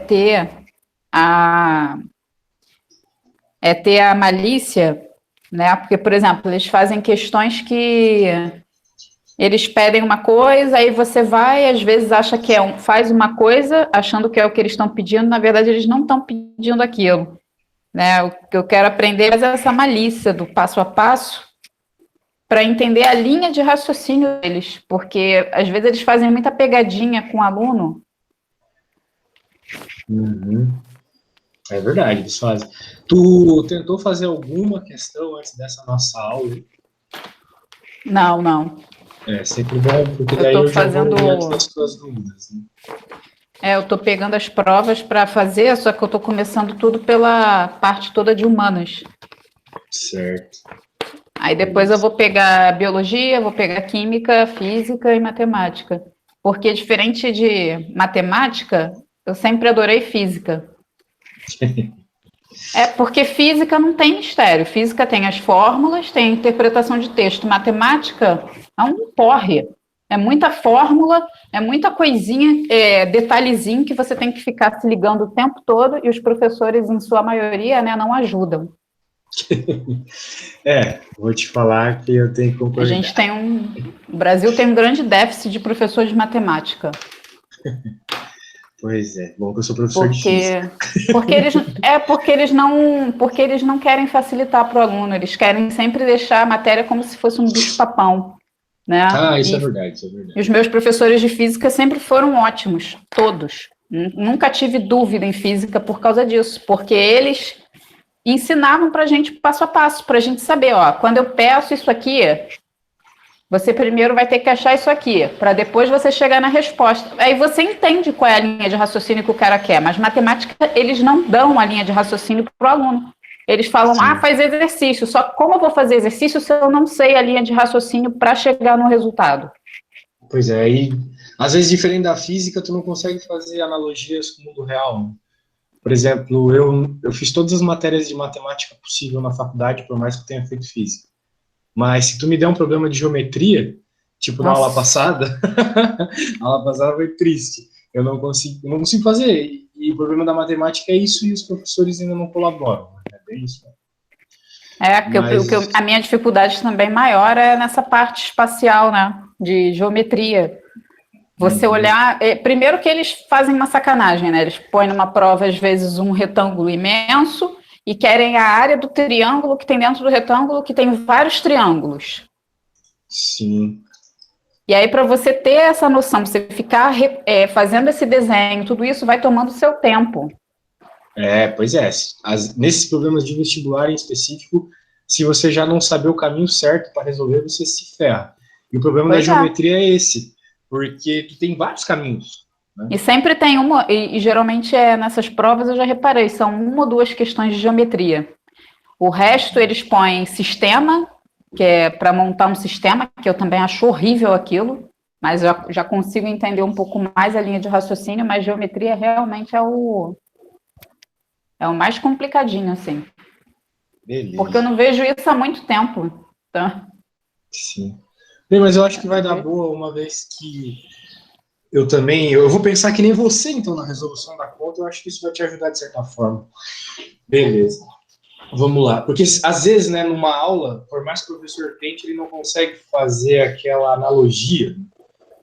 ter a, ter a malícia, né? Porque, por exemplo, eles fazem questões que eles pedem uma coisa, aí você vai, às vezes acha que faz uma coisa, achando que é o que eles estão pedindo, na verdade eles não estão pedindo aquilo, né? O que eu quero aprender é essa malícia do passo a passo, para entender a linha de raciocínio deles, porque às vezes eles fazem muita pegadinha com o aluno. Uhum. É verdade, eles fazem. Tu tentou fazer alguma questão antes dessa nossa aula? Não. É sempre bom, porque Eu daí estou eu já vou fazendo. adiante das tuas dúvidas. Né? Eu estou pegando as provas para fazer, só que eu estou começando tudo pela parte toda de humanas. Certo. Aí depois eu vou pegar biologia, vou pegar química, física e matemática. Porque diferente de matemática, eu sempre adorei física. Porque física não tem mistério. Física tem as fórmulas, tem a interpretação de texto. Matemática é um porre. É muita fórmula, é muita coisinha, detalhezinho que você tem que ficar se ligando o tempo todo e os professores, em sua maioria, né, não ajudam. Vou te falar que eu tenho que concordar. A gente tem o Brasil tem um grande déficit de professores de matemática. Pois é, bom que eu sou professor de física. Porque eles não querem facilitar para o aluno, eles querem sempre deixar a matéria como se fosse um bicho-papão, né? Isso é verdade, isso é verdade. E os meus professores de física sempre foram ótimos, todos. Nunca tive dúvida em física por causa disso, porque eles ensinavam para a gente passo a passo, para a gente saber, quando eu peço isso aqui, você primeiro vai ter que achar isso aqui, para depois você chegar na resposta. Aí você entende qual é a linha de raciocínio que o cara quer, mas matemática, eles não dão a linha de raciocínio para o aluno. Eles falam, faz exercício, só que como eu vou fazer exercício se eu não sei a linha de raciocínio para chegar no resultado? Pois é, e às vezes, diferente da física, tu não consegue fazer analogias com o mundo real. Né? Por exemplo, eu fiz todas as matérias de matemática possível na faculdade, por mais que eu tenha feito física. Mas se tu me der um problema de geometria, tipo na aula passada, a aula passada foi triste. Eu não consigo fazer. E o problema da matemática é isso e os professores ainda não colaboram. É bem isso. A minha dificuldade também maior é nessa parte espacial, né? De geometria. Você olhar. Primeiro que eles fazem uma sacanagem, né? Eles põem numa prova, às vezes, um retângulo imenso e querem a área do triângulo que tem dentro do retângulo, que tem vários triângulos. Sim. E aí, para você ter essa noção, você ficar fazendo esse desenho, tudo isso vai tomando seu tempo. Pois é. Nesses problemas de vestibular em específico, se você já não saber o caminho certo para resolver, você se ferra. E o problema da geometria é esse, porque tu tem vários caminhos. Né? E sempre tem uma, e geralmente nessas provas eu já reparei, são uma ou duas questões de geometria. O resto eles põem sistema, que é para montar um sistema, que eu também acho horrível aquilo, mas eu já consigo entender um pouco mais a linha de raciocínio, mas geometria realmente é o mais complicadinho, assim. Beleza. Porque eu não vejo isso há muito tempo. Tá? Sim. Bem, mas eu acho que vai dar boa uma vez que eu vou pensar que nem você, então, na resolução da conta, eu acho que isso vai te ajudar de certa forma. Beleza. Vamos lá. Porque, às vezes, né, numa aula, por mais que o professor tente, ele não consegue fazer aquela analogia.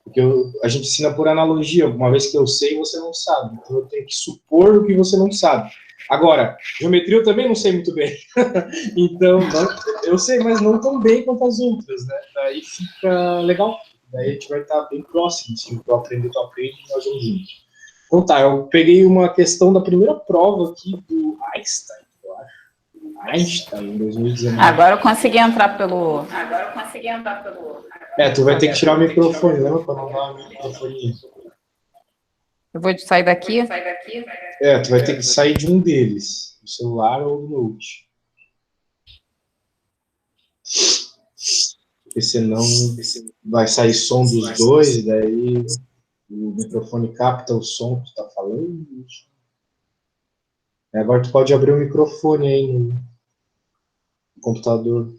Porque a gente ensina por analogia. Uma vez que eu sei, você não sabe. Então, eu tenho que supor o que você não sabe. Agora, geometria eu também não sei muito bem. Então, eu sei, mas não tão bem quanto as outras, né? Daí fica legal. Daí a gente vai estar bem próximo. Se tu aprender, tu aprende, nós vamos juntos. Então tá, eu peguei uma questão da primeira prova aqui do Einstein, eu acho. Einstein, em 2019. Agora eu consegui entrar pelo... Tu vai ter que tirar o microfone, lembra? Para não dar o microfone. Eu vou sair daqui? Tu vai ter que sair de um deles, do celular ou do note. Porque senão vai sair som dos dois, e daí o microfone capta o som que tu tá falando. Agora tu pode abrir o microfone aí no computador.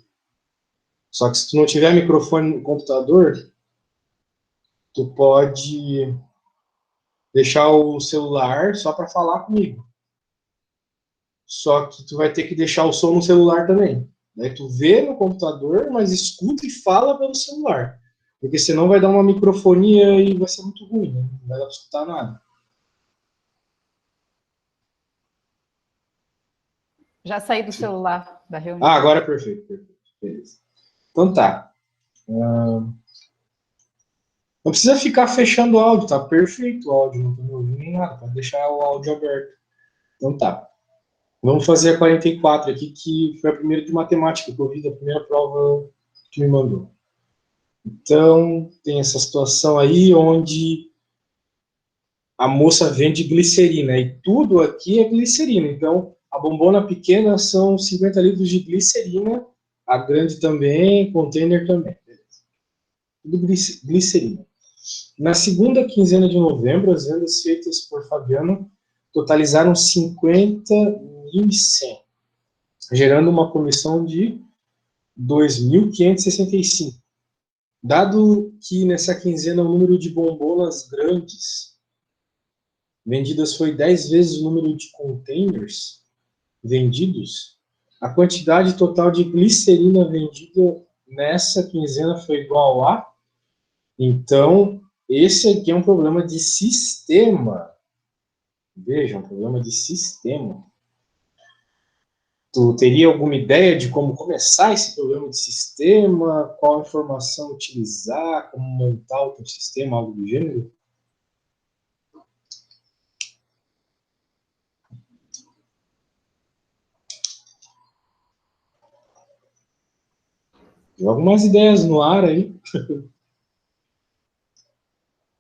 Só que se tu não tiver microfone no computador, tu pode deixar o celular só para falar comigo. Só que tu vai ter que deixar o som no celular também. Daí tu vê no computador, mas escuta e fala pelo celular. Porque senão vai dar uma microfonia e vai ser muito ruim, né? Não vai dar para escutar nada. Já saí do celular da reunião. Ah, agora é perfeito, perfeito. Beleza. Então tá. Não precisa ficar fechando o áudio, tá perfeito o áudio, não tô me ouvindo nem nada, pode deixar o áudio aberto. Então tá. Vamos fazer a 44 aqui, que foi a primeira de matemática que eu vi da primeira prova que me mandou. Então, tem essa situação aí onde a moça vende glicerina, e tudo aqui é glicerina. Então, a bombona pequena são 50 litros de glicerina, a grande também, container também. Tudo glicerina. Na segunda quinzena de novembro, as vendas feitas por Fabiano totalizaram 50.100, gerando uma comissão de 2.565. Dado que nessa quinzena o número de bombonas grandes vendidas foi 10 vezes o número de containers vendidos, a quantidade total de glicerina vendida nessa quinzena foi igual a... Então, esse aqui é um problema de sistema. Veja, um problema de sistema. Tu teria alguma ideia de como começar esse problema de sistema? Qual informação utilizar? Como montar o teu sistema, algo do gênero? Joga umas ideias no ar aí.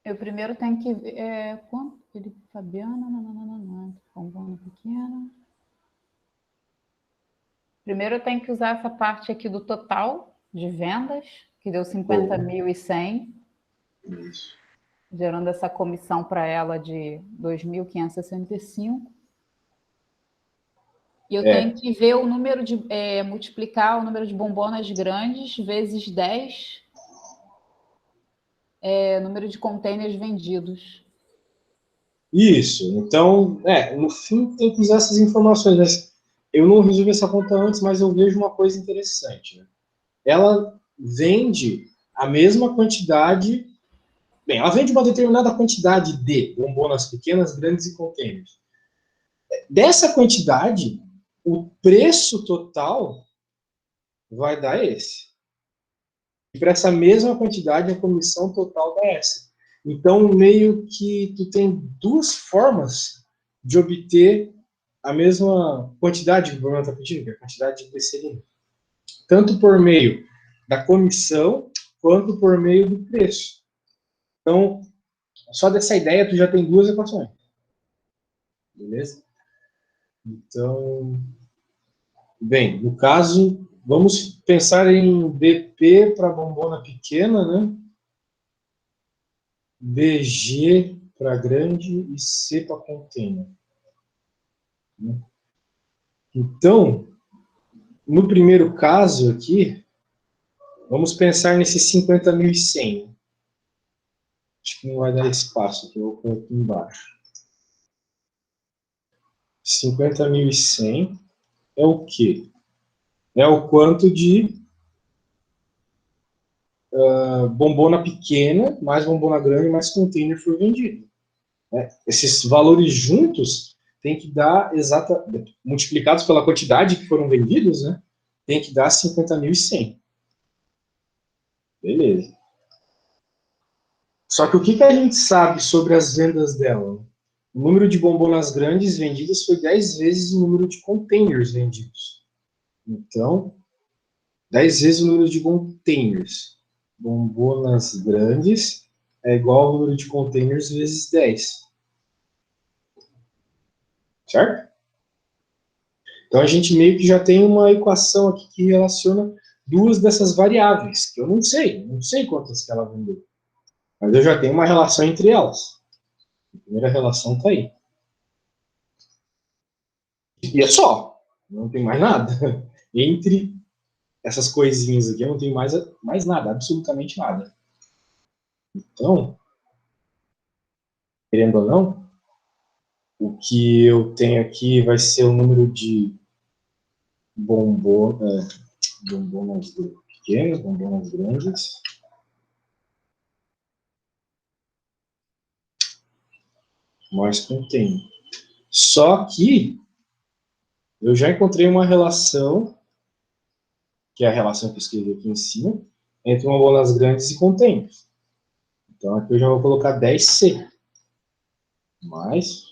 Eu primeiro tenho que ver quanto Felipe Fabiano, bombona pequena. Primeiro eu tenho que usar essa parte aqui do total de vendas, que deu 50.100, gerando essa comissão para ela de 2.565. E eu tenho que ver o número de... multiplicar o número de bombonas grandes vezes 10, número de containers vendidos. Isso. Então, no fim tem que usar essas informações. Mas eu não resolvi essa conta antes, mas eu vejo uma coisa interessante. Né? Ela vende a mesma quantidade... Bem, ela vende uma determinada quantidade de bombonas pequenas, grandes e containers. Dessa quantidade, o preço total vai dar esse. E para essa mesma quantidade, a comissão total dá essa. Então, meio que tu tem duas formas de obter a mesma quantidade que o problema está pedindo, que é a quantidade de glicerina. Tanto por meio da comissão, quanto por meio do preço. Então, só dessa ideia, tu já tem duas equações. Beleza? Então, bem, no caso, vamos pensar em BP para bombona pequena, né? BG para grande e C para container. Então, no primeiro caso aqui, vamos pensar nesses 50.100. Acho que não vai dar espaço aqui, eu vou pôr aqui embaixo. 50.100 é o quê? É o quanto de bombona pequena, mais bombona grande, mais container foi vendido. Esses valores juntos tem que dar multiplicados pela quantidade que foram vendidos, né? Tem que dar 50.100. Beleza. Só que o que a gente sabe sobre as vendas dela? O número de bombonas grandes vendidas foi 10 vezes o número de containers vendidos. Então, 10 vezes o número de containers. Bombonas grandes é igual ao número de containers vezes 10. Certo? Então, a gente meio que já tem uma equação aqui que relaciona duas dessas variáveis, que eu não sei quantas que ela vendeu. Mas eu já tenho uma relação entre elas. A primeira relação está aí. E é só. Não tem mais nada. Entre essas coisinhas aqui, eu não tenho mais nada, absolutamente nada. Então, querendo ou não, o que eu tenho aqui vai ser o número de bombonas pequenas, bombonas grandes. Mais contém. Só que eu já encontrei uma relação, que é a relação que eu escrevi aqui em cima, entre bombonas grandes e containers. Então aqui eu já vou colocar 10C. Mais.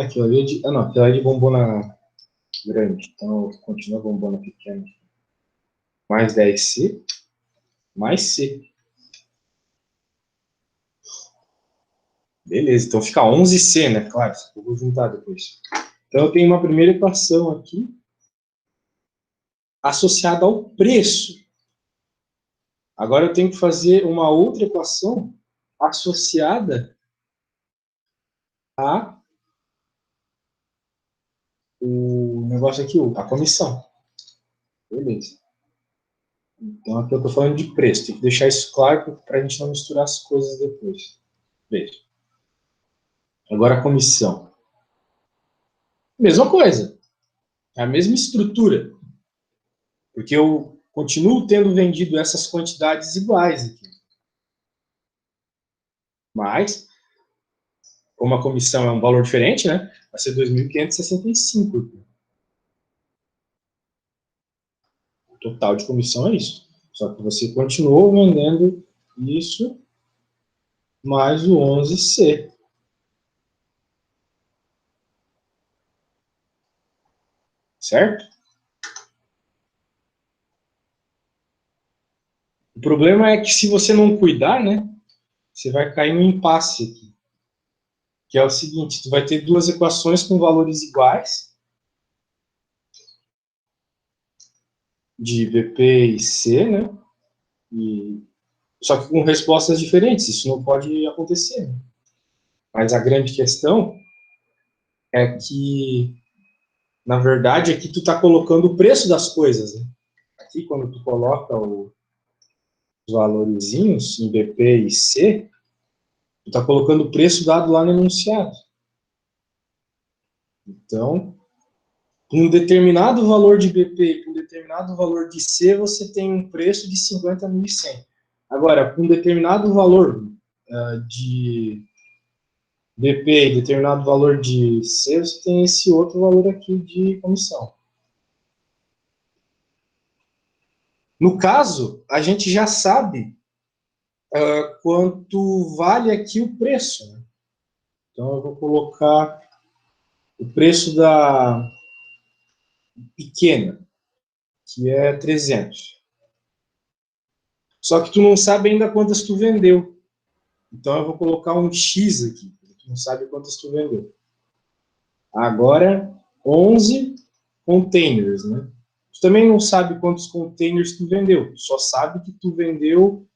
Aquilo ali é de. Ah, não, aquilo ali é de bombona grande. Então continua bombona pequena. Mais 10C. Mais C. Beleza, então fica 11C, né? Claro, eu vou juntar depois. Então eu tenho uma primeira equação aqui associada ao preço. Agora eu tenho que fazer uma outra equação associada a o negócio aqui, a comissão. Beleza. Então aqui eu estou falando de preço. Tem que deixar isso claro para a gente não misturar as coisas depois. Beleza. Agora a comissão. Mesma coisa. É a mesma estrutura. Porque eu continuo tendo vendido essas quantidades iguais aqui. Mas, como a comissão é um valor diferente, né? Vai ser 2.565. O total de comissão é isso. Só que você continuou vendendo isso mais o 11C. Certo? O problema é que se você não cuidar, né? Você vai cair no impasse aqui. Que é o seguinte, tu vai ter duas equações com valores iguais, de VP e C, né? Só que com respostas diferentes. Isso não pode acontecer. Né? Mas a grande questão é que, na verdade, aqui tu está colocando o preço das coisas. Né? Aqui, quando tu coloca os valorzinhos em BP e C, tu está colocando o preço dado lá no enunciado. Então, com um determinado valor de BP e com um determinado valor de C, você tem um preço de 50.100. Agora, com um determinado valor de BP e determinado valor de C, você tem esse outro valor aqui de comissão. No caso, a gente já sabe quanto vale aqui o preço. Né? Então, eu vou colocar o preço da pequena, que é 300. Só que tu não sabe ainda quantas tu vendeu. Então, eu vou colocar um X aqui. Tu não sabe quantas tu vendeu. Agora, 11 containers, né? Tu também não sabe quantos containers tu vendeu. Tu só sabe que tu vendeu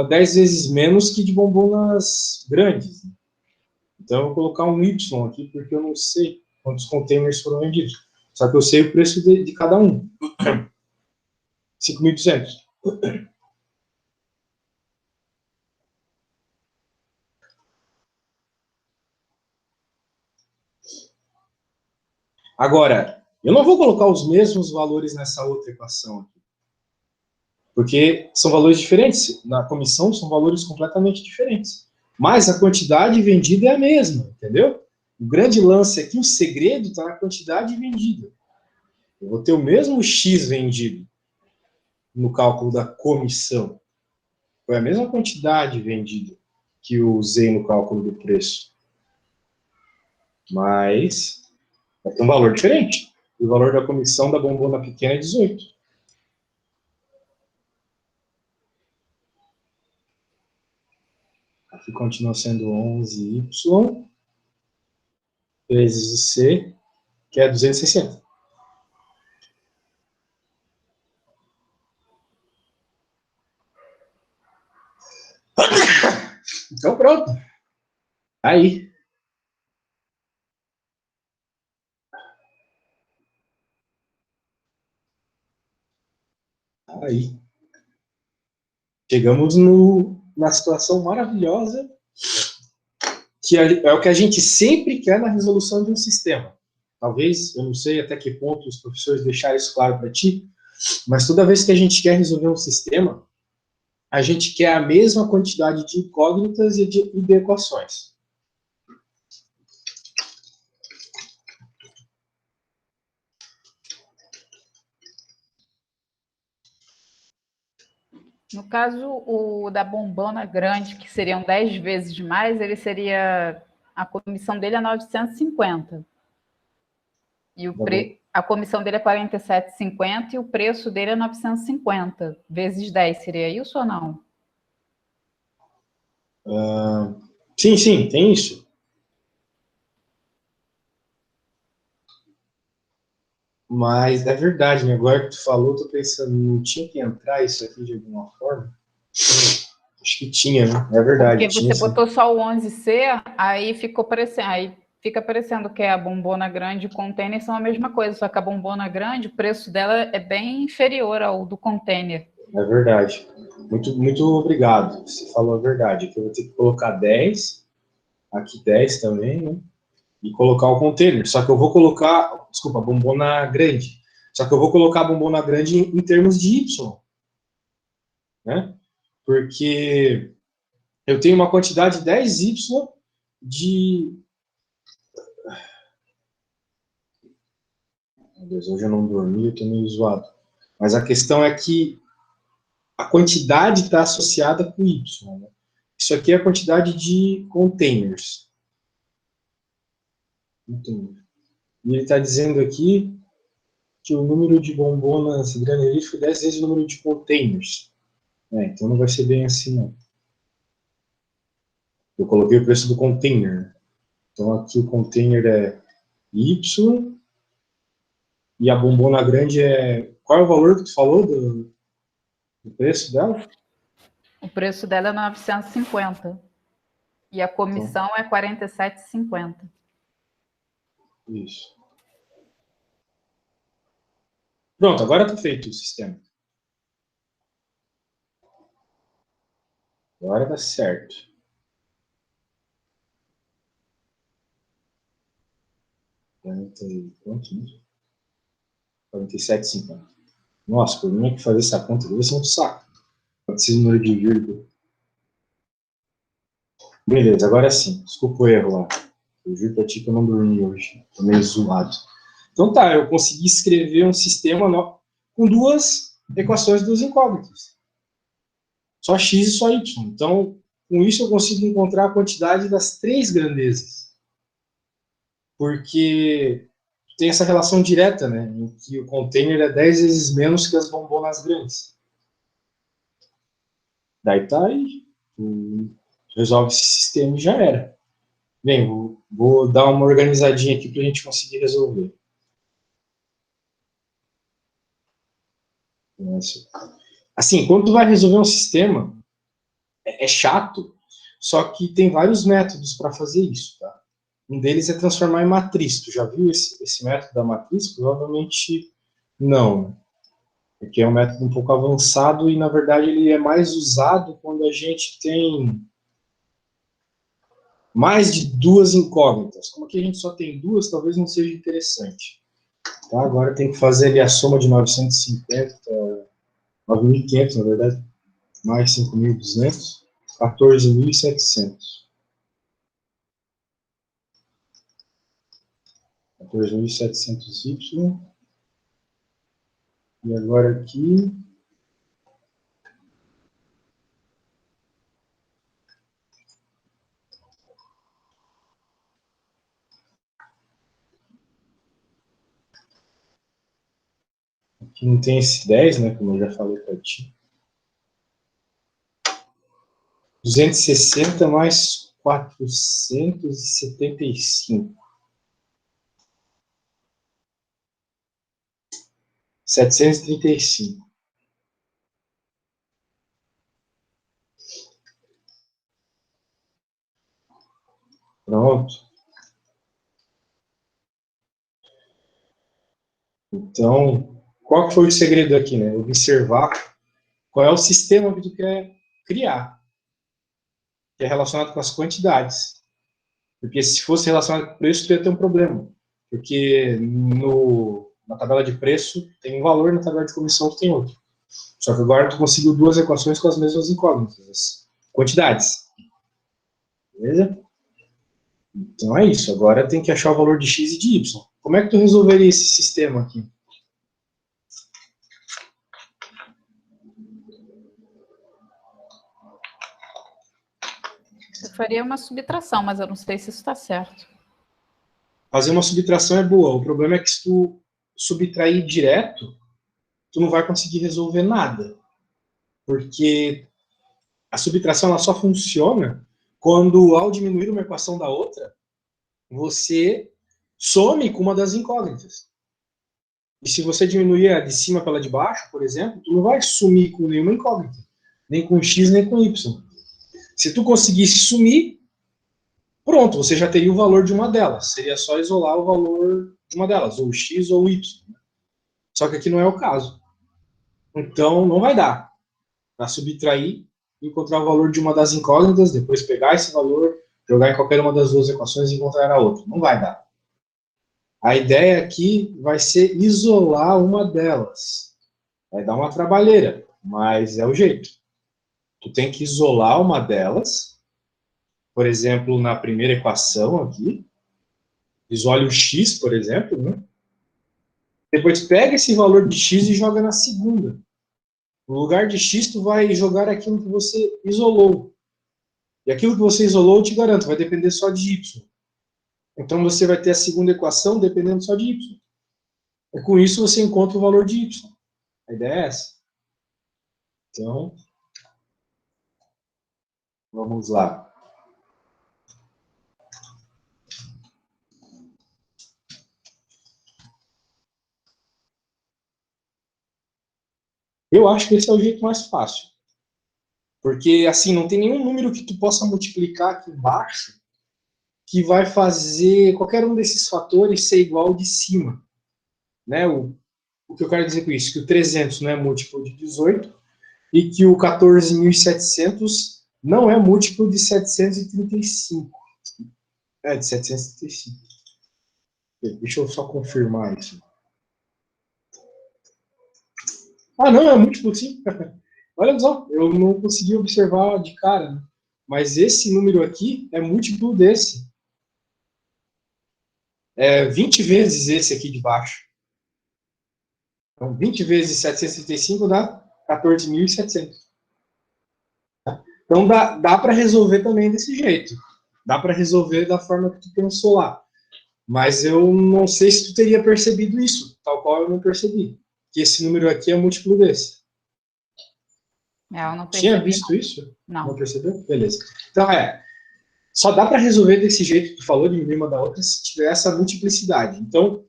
10 vezes menos que de bombonas grandes. Né? Então, eu vou colocar um Y aqui, porque eu não sei quantos containers foram vendidos. Só que eu sei o preço de cada um. 5.200. Agora, eu não vou colocar os mesmos valores nessa outra equação aqui. Porque são valores diferentes. Na comissão, são valores completamente diferentes. Mas a quantidade vendida é a mesma, entendeu? O grande lance aqui, o segredo está na quantidade vendida. Eu vou ter o mesmo X vendido no cálculo da comissão. Foi a mesma quantidade vendida que eu usei no cálculo do preço. Mas vai ter um valor diferente. O valor da comissão da bombona pequena é 18. Aqui continua sendo 11Y vezes o C, que é 260. Então pronto. Aí. Aí. Chegamos na situação maravilhosa que é o que a gente sempre quer na resolução de um sistema. Talvez, eu não sei até que ponto os professores deixaram isso claro para ti, mas toda vez que a gente quer resolver um sistema, a gente quer a mesma quantidade de incógnitas e de equações. No caso, o da bombona grande, que seriam 10 vezes mais, ele seria... A comissão dele é 950. E a comissão dele é 47,50 e o preço dele é 950. Vezes 10, seria isso ou não? Sim, tem isso. Mas é verdade, né? Agora que tu falou, tô pensando, não tinha que entrar isso aqui de alguma forma? Acho que tinha, né? É verdade. Porque você botou só o 11C, aí ficou parecendo, aí fica parecendo que a bombona grande e o container são a mesma coisa, só que a bombona grande, o preço dela é bem inferior ao do container. É verdade. Muito obrigado. Você falou a verdade. Aqui eu vou ter que colocar 10, aqui 10 também, né? E colocar o container. Só que eu vou colocar, desculpa, a bombona grande. Só que eu vou colocar a bombona grande em termos de Y, né? Porque eu tenho uma quantidade de 10Y de... Meu Deus, hoje eu não dormi, eu tô meio zoado. Mas a questão é que a quantidade está associada com Y, né? Isso aqui é a quantidade de containers. E ele está dizendo aqui que o número de bombonas granelite foi 10 vezes o número de containers. Então não vai ser bem assim, não. Eu coloquei o preço do container. Então aqui o container é Y e a bombona grande é... Qual é o valor que tu falou do preço dela? O preço dela é 950. E a comissão é 47,50. Isso. Pronto, agora está feito o sistema. Agora dá certo. Quanto? 47,50. Nossa, por mim é que fazer essa conta deve ser um saco. Pode ser número de vírgula. Beleza, agora sim. Desculpa o erro lá. Eu juro pra ti que eu não dormi hoje. Tô meio zoado. Então tá, eu consegui escrever um sistema com duas equações, duas incógnitas. Só x e só y. Então, com isso eu consigo encontrar a quantidade das três grandezas. Porque tem essa relação direta, né? Em que o container é 10 vezes menos que as bombonas grandes. Daí tá aí. Resolve esse sistema e já era. Bem, vou dar uma organizadinha aqui para a gente conseguir resolver. Assim, quando tu vai resolver um sistema, é chato, só que tem vários métodos para fazer isso, tá? Um deles é transformar em matriz. Tu já viu esse método da matriz? Provavelmente não. Porque é um método um pouco avançado e, na verdade, ele é mais usado quando a gente tem mais de duas incógnitas. Como aqui a gente só tem duas, talvez não seja interessante. Tá? Agora tem que fazer ali a soma de 950, 9.500, na verdade, mais 5.200, 14.700. 14.700Y. E agora aqui... Aqui não tem esse 10, né, como eu já falei para ti. 260 mais 475. 735. Pronto. Então, qual que foi o segredo aqui, né? Observar qual é o sistema que tu quer criar. que é relacionado com as quantidades. Porque se fosse relacionado com o preço, tu ia ter um problema. Porque na tabela de preço tem um valor, na tabela de comissão tu tem outro. Só que agora tu conseguiu duas equações com as mesmas incógnitas, as quantidades. Beleza? Então é isso. Agora tem que achar o valor de x e de y. Como é que tu resolveria esse sistema aqui? Eu faria uma subtração, mas eu não sei se isso está certo. Fazer uma subtração é boa. O problema é que se tu subtrair direto, tu não vai conseguir resolver nada. Porque a subtração ela só funciona quando, ao diminuir uma equação da outra, você some com uma das incógnitas. E se você diminuir a de cima pela de baixo, por exemplo, tu não vai sumir com nenhuma incógnita. Nem com x, nem com y. Se tu conseguisse sumir, pronto, você já teria o valor de uma delas. Seria só isolar o valor de uma delas, ou x ou y. Só que aqui não é o caso. Então, não vai dar para subtrair, encontrar o valor de uma das incógnitas, depois pegar esse valor, jogar em qualquer uma das duas equações e encontrar a outra. Não vai dar. A ideia aqui vai ser isolar uma delas. Vai dar uma trabalheira, mas é o jeito. Tu tem que isolar uma delas. Por exemplo, na primeira equação aqui, isole o x, por exemplo, né? Depois pega esse valor de x e joga na segunda. No lugar de x, tu vai jogar aquilo que você isolou. E aquilo que você isolou, eu te garanto, vai depender só de y. Então você vai ter a segunda equação dependendo só de y. E com isso você encontra o valor de y. A ideia é essa. Então, vamos lá. Eu acho que esse é o jeito mais fácil. Porque, assim, não tem nenhum número que tu possa multiplicar aqui embaixo que vai fazer qualquer um desses fatores ser igual ao de cima. Né? O que eu quero dizer com isso? Que o 300 não é múltiplo de 18 e que o 14.700 não é múltiplo de 735. É, de 735. Deixa eu só confirmar isso. Ah, não, é múltiplo sim. Olha só, eu não consegui observar de cara, né? Mas esse número aqui é múltiplo desse. É 20 vezes esse aqui de baixo. Então, 20 vezes 735 dá 14.700. Então, dá para resolver também desse jeito. Dá para resolver da forma que tu pensou lá. Mas eu não sei se tu teria percebido isso, tal qual eu não percebi. Que esse número aqui é múltiplo desse. Eu não percebi, Tinha visto não. isso? Não. Não percebeu? Beleza. Então, só dá para resolver desse jeito que tu falou, diminuir uma da outra, se tiver essa multiplicidade. Então,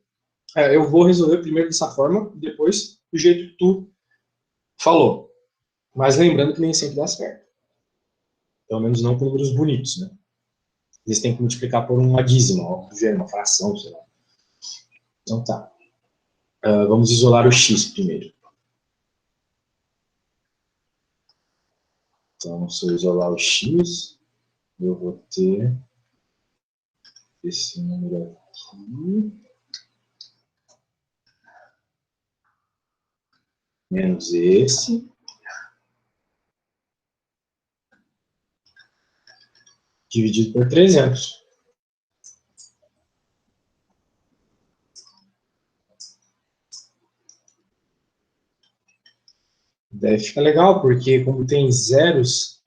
eu vou resolver primeiro dessa forma, depois do jeito que tu falou. Mas lembrando que nem sempre dá certo. Pelo menos não com números bonitos, né? Eles têm que multiplicar por uma dízima, uma fração, sei lá. Então tá. Vamos isolar o x primeiro. Então, se eu isolar o x, eu vou ter esse número aqui, menos esse, dividido por 300. Daí fica legal, porque como tem zeros,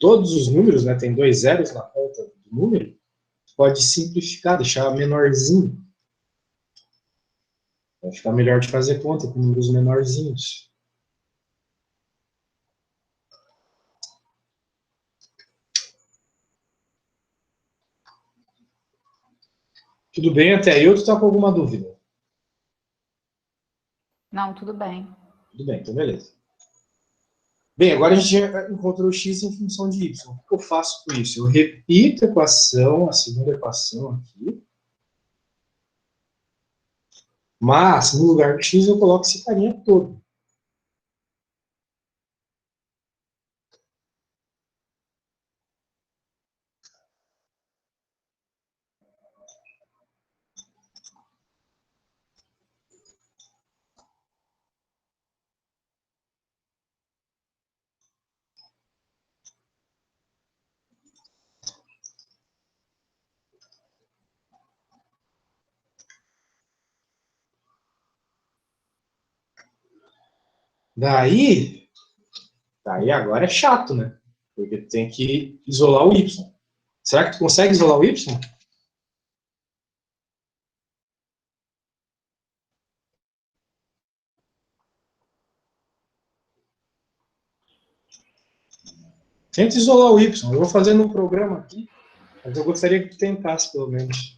todos os números, né, tem 2 zeros na ponta do número, pode simplificar, deixar menorzinho. Vai ficar melhor de fazer conta com números menorzinhos. Tudo bem até aí ou tu tá com alguma dúvida? Não, tudo bem. Tudo bem, então beleza. Bem, agora a gente já encontrou o x em função de y. O que eu faço com isso? Eu repito a equação, a segunda equação aqui. Mas, no lugar do x, eu coloco esse carinha todo. Daí agora é chato, né? Porque tem que isolar o Y. Será que tu consegue isolar o Y? Tenta isolar o Y. Eu vou fazer num programa aqui, mas eu gostaria que tu tentasse, pelo menos.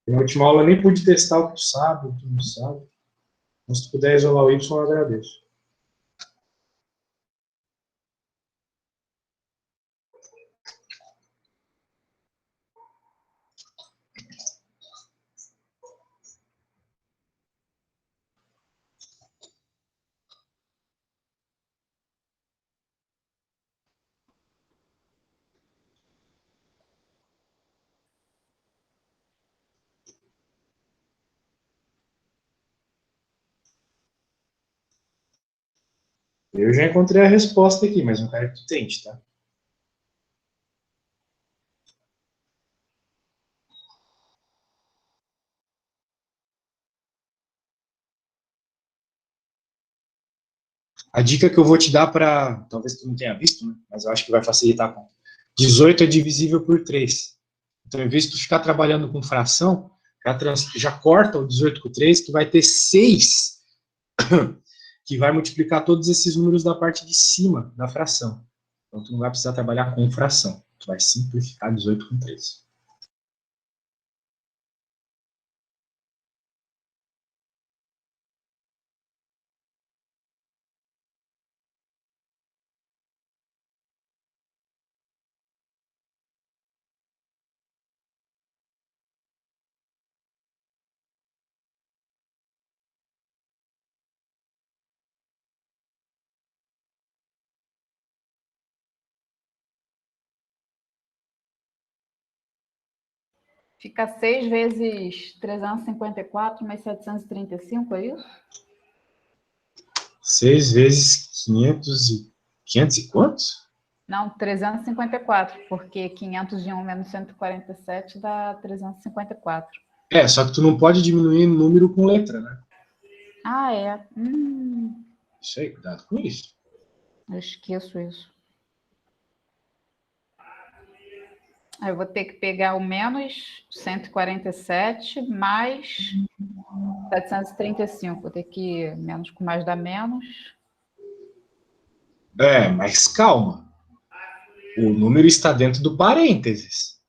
Na última aula eu nem pude testar o que tu sabe, o que tu não sabe. Mas se tu puder isolar o Y, eu agradeço. Eu já encontrei a resposta aqui, mas não quero que tu tente, tá? A dica que eu vou te dar para, talvez tu não tenha visto, né? Mas eu acho que vai facilitar a conta. 18 é divisível por 3. Então, em vez de tu ficar trabalhando com fração, já corta o 18 por 3, que vai ter 6, que vai multiplicar todos esses números da parte de cima da fração. Então, tu não vai precisar trabalhar com fração. Tu vai simplificar 18 com 3. Fica 6 vezes 354 mais 735, é isso? 6 vezes 500 e quantos? Não, 354, porque 501 menos 147 dá 354. Só que tu não pode diminuir número com letra, né? Ah, é. Isso aí, cuidado com isso. Eu esqueço isso. Aí eu vou ter que pegar o menos 147 mais 735. Vou ter que menos com mais dá menos. Mas calma. O número está dentro do parênteses.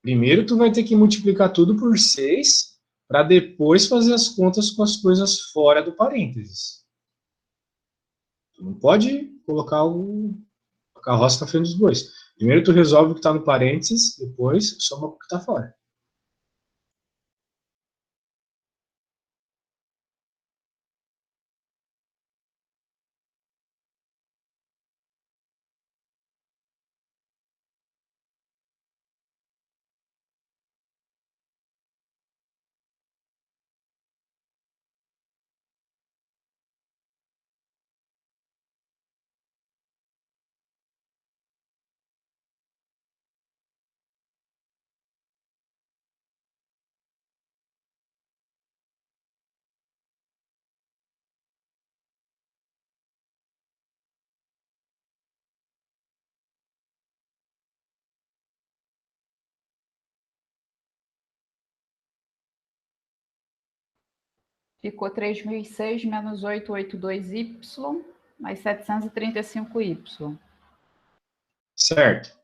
Primeiro tu vai ter que multiplicar tudo por 6 para depois fazer as contas com as coisas fora do parênteses. Tu não pode colocar a carroça na frente dos bois. Primeiro tu resolve o que está no parênteses, depois soma o que está fora. Ficou 3.006 menos 882y mais 735y. Certo.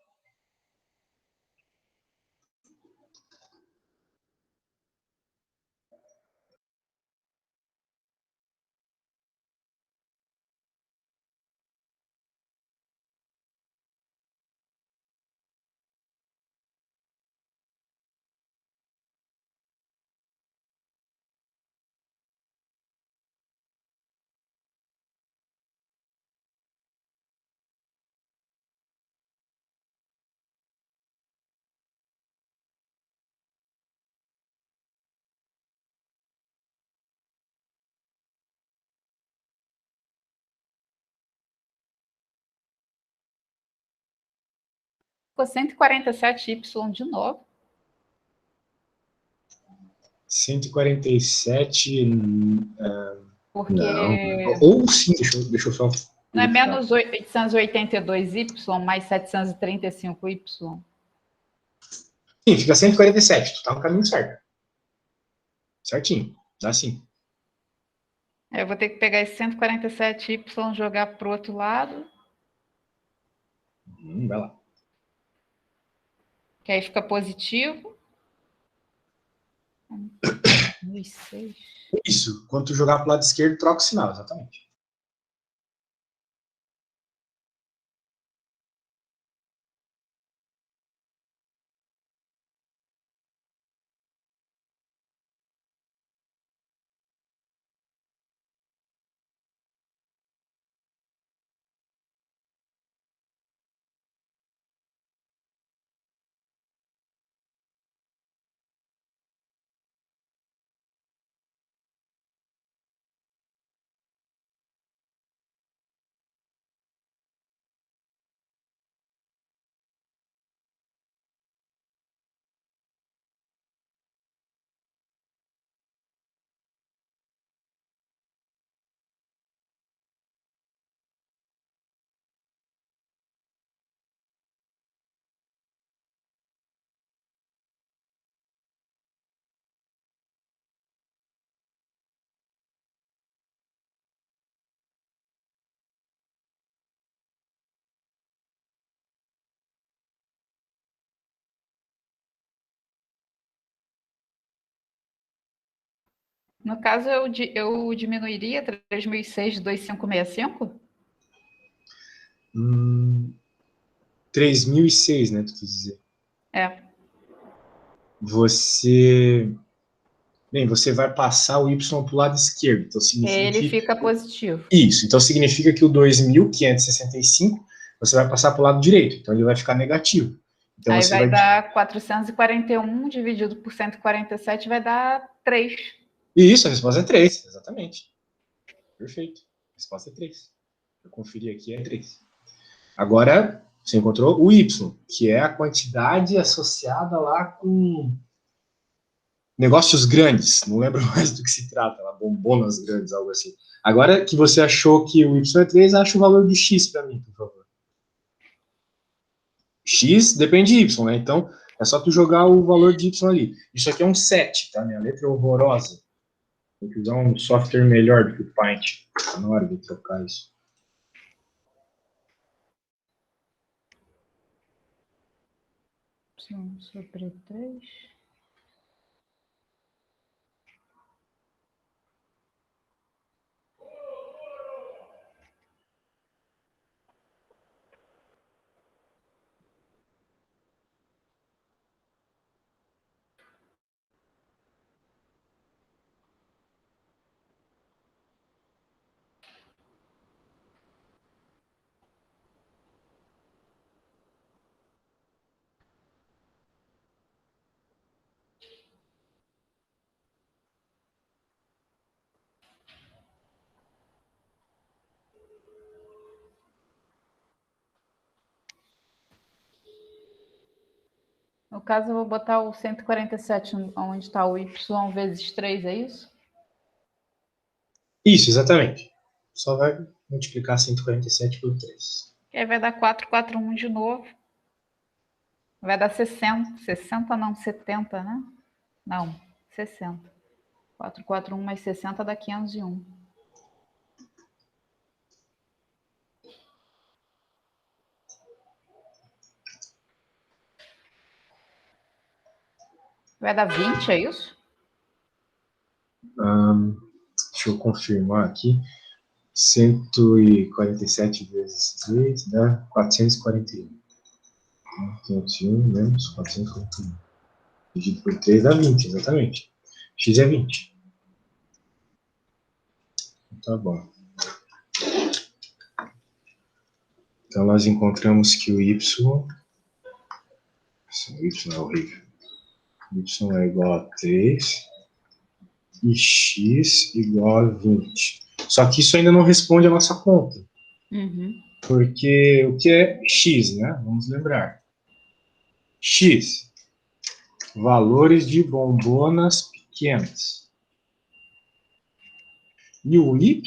Ficou 147y de novo. 147. Porque Não. Ou sim, deixa eu só... não é menos 882y mais 735y? Sim, fica 147. Tu tá no caminho certo. Certinho. Dá sim. Eu vou ter que pegar esse 147y e jogar pro outro lado. Vai lá. Que aí fica positivo. 2006. Isso. Quando tu jogar pro lado esquerdo, troca o sinal, exatamente. No caso, eu diminuiria 3006 de 2565? 3006, né? Tu quis dizer. É. Você vai passar o Y pro lado esquerdo. Então significa Ele que... fica positivo. Isso. Então significa que o 2565 você vai passar pro lado direito. Então ele vai ficar negativo. Então Aí você vai dar 441 dividido por 147 vai dar 3. Isso, a resposta é 3, exatamente. Perfeito. A resposta é 3. Eu conferi aqui, é 3. Agora, você encontrou o Y, que é a quantidade associada lá com negócios grandes. Não lembro mais do que se trata, lá, bombonas grandes, algo assim. Agora que você achou que o Y é 3, acha o valor do X para mim, por favor. X depende de Y, né? Então, é só tu jogar o valor de Y ali. Isso aqui é um 7, tá? Minha letra é horrorosa. Tem que usar um software melhor do que o Paint. Tá na hora de trocar isso. Sobre 3. No caso, eu vou botar o 147 onde está o Y vezes 3, é isso? Isso, exatamente. Só vai multiplicar 147 por 3. Que aí vai dar 441 de novo. Vai dar 60. 60 não, 70, né? Não, 60. 441 mais 60 dá 501. Vai dar 20, é isso? Deixa eu confirmar aqui. 147 vezes 3 dá 441. 501 menos 441. Dividido por 3 dá 20, exatamente. X é 20. Tá bom. Então, nós encontramos que o Y... O Y é horrível. Y é igual a 3 e X igual a 20. Só que isso ainda não responde a nossa conta. Uhum. Porque o que é X, né? Vamos lembrar. X. Valores de bombonas pequenas. E o Y,